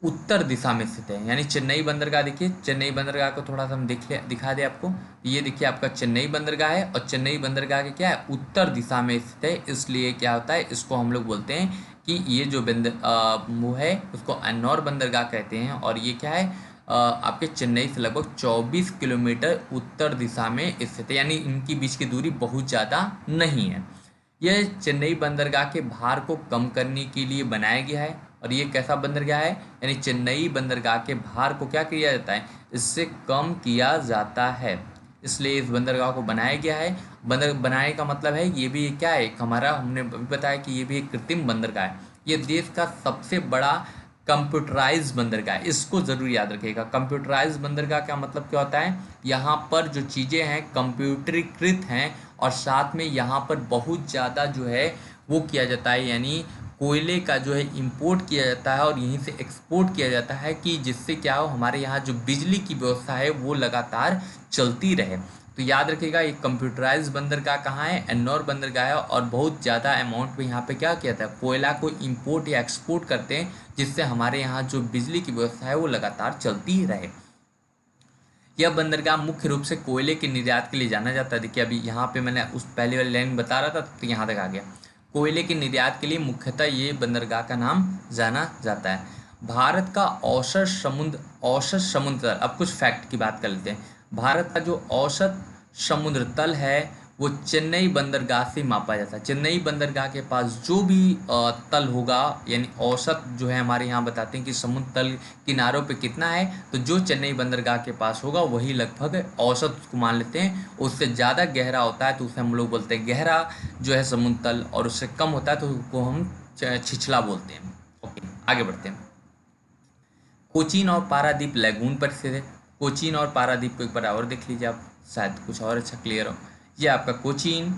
Speaker 1: उत्तर दिशा में स्थित है। यानी चेन्नई बंदरगाह, देखिए चेन्नई बंदरगाह को थोड़ा सा हम दिखा दें आपको। ये देखिए आपका चेन्नई बंदरगाह है, और चेन्नई बंदरगाह के क्या है, उत्तर दिशा में स्थित है। इसलिए क्या होता है, इसको हम लोग बोलते हैं कि ये जो वो है उसको एन्नौर बंदरगाह कहते हैं। और ये क्या है, आपके चेन्नई से लगभग 24 किलोमीटर उत्तर दिशा में स्थित है, यानी इनकी बीच की दूरी बहुत ज़्यादा नहीं है। यह चेन्नई बंदरगाह के भार को कम करने के लिए बनाया गया है। और ये कैसा बंदरगाह है, यानी चेन्नई बंदरगाह के भार को क्या किया जाता है, इससे कम किया जाता है, इसलिए इस बंदरगाह को बनाया गया है। बनाने का मतलब है ये भी क्या है, हमारा हमने अभी बताया कि ये भी एक कृत्रिम बंदरगाह है। ये देश का सबसे बड़ा कंप्यूटराइज बंदरगाह है, इसको ज़रूर याद रखिएगा। कंप्यूटराइज बंदरगाह का मतलब क्या होता है, यहाँ पर जो चीज़ें हैं कंप्यूटरीकृत हैं, और साथ में यहाँ पर बहुत ज़्यादा जो है वो किया जाता है, यानी कोयले का जो है इंपोर्ट किया जाता है और यहीं से एक्सपोर्ट किया जाता है, कि जिससे क्या हो, हमारे यहाँ जो बिजली की व्यवस्था है वो लगातार चलती रहे। तो याद रखिएगा, ये कंप्यूटराइज बंदरगाह कहाँ है, एन्नौर बंदरगाह है। और बहुत ज़्यादा अमाउंट में यहाँ पे क्या किया जाता है, कोयला को इंपोर्ट या एक्सपोर्ट करते हैं, जिससे हमारे यहाँ जो बिजली की व्यवस्था है वो लगातार चलती रहे। यह बंदरगाह मुख्य रूप से कोयले के निर्यात के लिए जाना जाता है। देखिए अभी यहाँ पे मैंने उस पहले वाली लाइन बता रहा था, तो यहाँ तक आ गया। कोयले के निर्यात के लिए मुख्यतः ये बंदरगाह का नाम जाना जाता है। भारत का औसत समुद्र तल, अब कुछ फैक्ट की बात कर लेते हैं। भारत का जो औसत समुद्र तल है वो चेन्नई बंदरगाह से मापा जाता है। चेन्नई बंदरगाह के पास जो भी तल होगा, यानी औसत जो है हमारे यहाँ बताते हैं कि समुद्र तल किनारों पे कितना है, तो जो चेन्नई बंदरगाह के पास होगा वही लगभग औसत उसको मान लेते हैं। उससे ज़्यादा गहरा होता है तो उसे हम लोग बोलते हैं गहरा जो है समुद्र तल, और उससे कम होता है तो उसको हम छिछला बोलते हैं। ओके, आगे बढ़ते हैं। कोचीन और पारादीप लैगून पर स्थित है। कोचीन और पारादीप को एक बार और देख लीजिए आप, शायद कुछ और अच्छा क्लियर हो। ये आपका कोचीन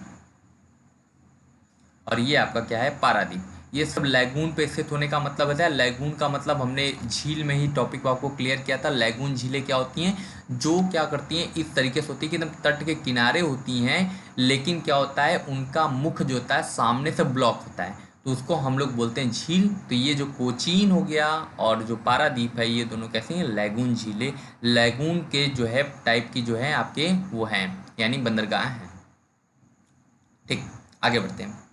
Speaker 1: और ये आपका क्या है, पारादीप। ये सब लैगून पे स्थित होने का मतलब है, लैगून का मतलब हमने झील में ही टॉपिक आपको क्लियर किया था। लैगून झीलें क्या होती हैं, जो क्या करती हैं, इस तरीके से होती है कि एकदम तट के किनारे होती हैं, लेकिन क्या होता है उनका मुख जो होता है सामने से ब्लॉक होता है, तो उसको हम लोग बोलते हैं झील। तो ये जो कोचीन हो गया और जो पारादीप है, ये दोनों कैसे हैं, लैगून झीलें। लैगून के जो है टाइप की जो है आपके वो हैं, यानी बंदरगाह हैं। ठीक, आगे बढ़ते हैं।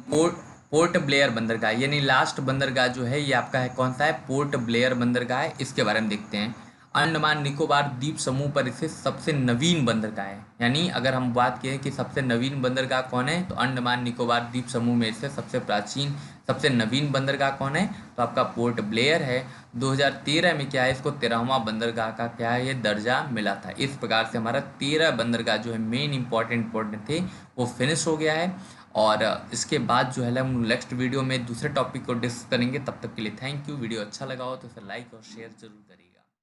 Speaker 1: पोर्ट पोर्ट ब्लेयर बंदरगाह, यानी लास्ट बंदरगाह जो है ये आपका है कौन सा है, पोर्ट ब्लेयर बंदरगाह है। इसके बारे में देखते हैं। अंडमान निकोबार द्वीप समूह पर स्थित सबसे नवीन बंदरगाह है। यानी अगर हम बात करें कि सबसे नवीन बंदरगाह कौन है, तो अंडमान निकोबार द्वीप समूह में से सबसे प्राचीन सबसे नवीन बंदरगाह कौन है, तो आपका पोर्ट ब्लेयर है। 2013 में क्या है, इसको 13वां बंदरगाह का क्या है ये दर्जा मिला था। इस प्रकार से हमारा 13 बंदरगाह जो है मेन इंपॉर्टेंट थे वो फिनिश हो गया है। और इसके बाद जो है हम नेक्स्ट वीडियो में दूसरे टॉपिक को डिस्कस करेंगे। तब तक के लिए थैंक यू। वीडियो अच्छा लगा हो तो इसे लाइक और शेयर जरूर करिए।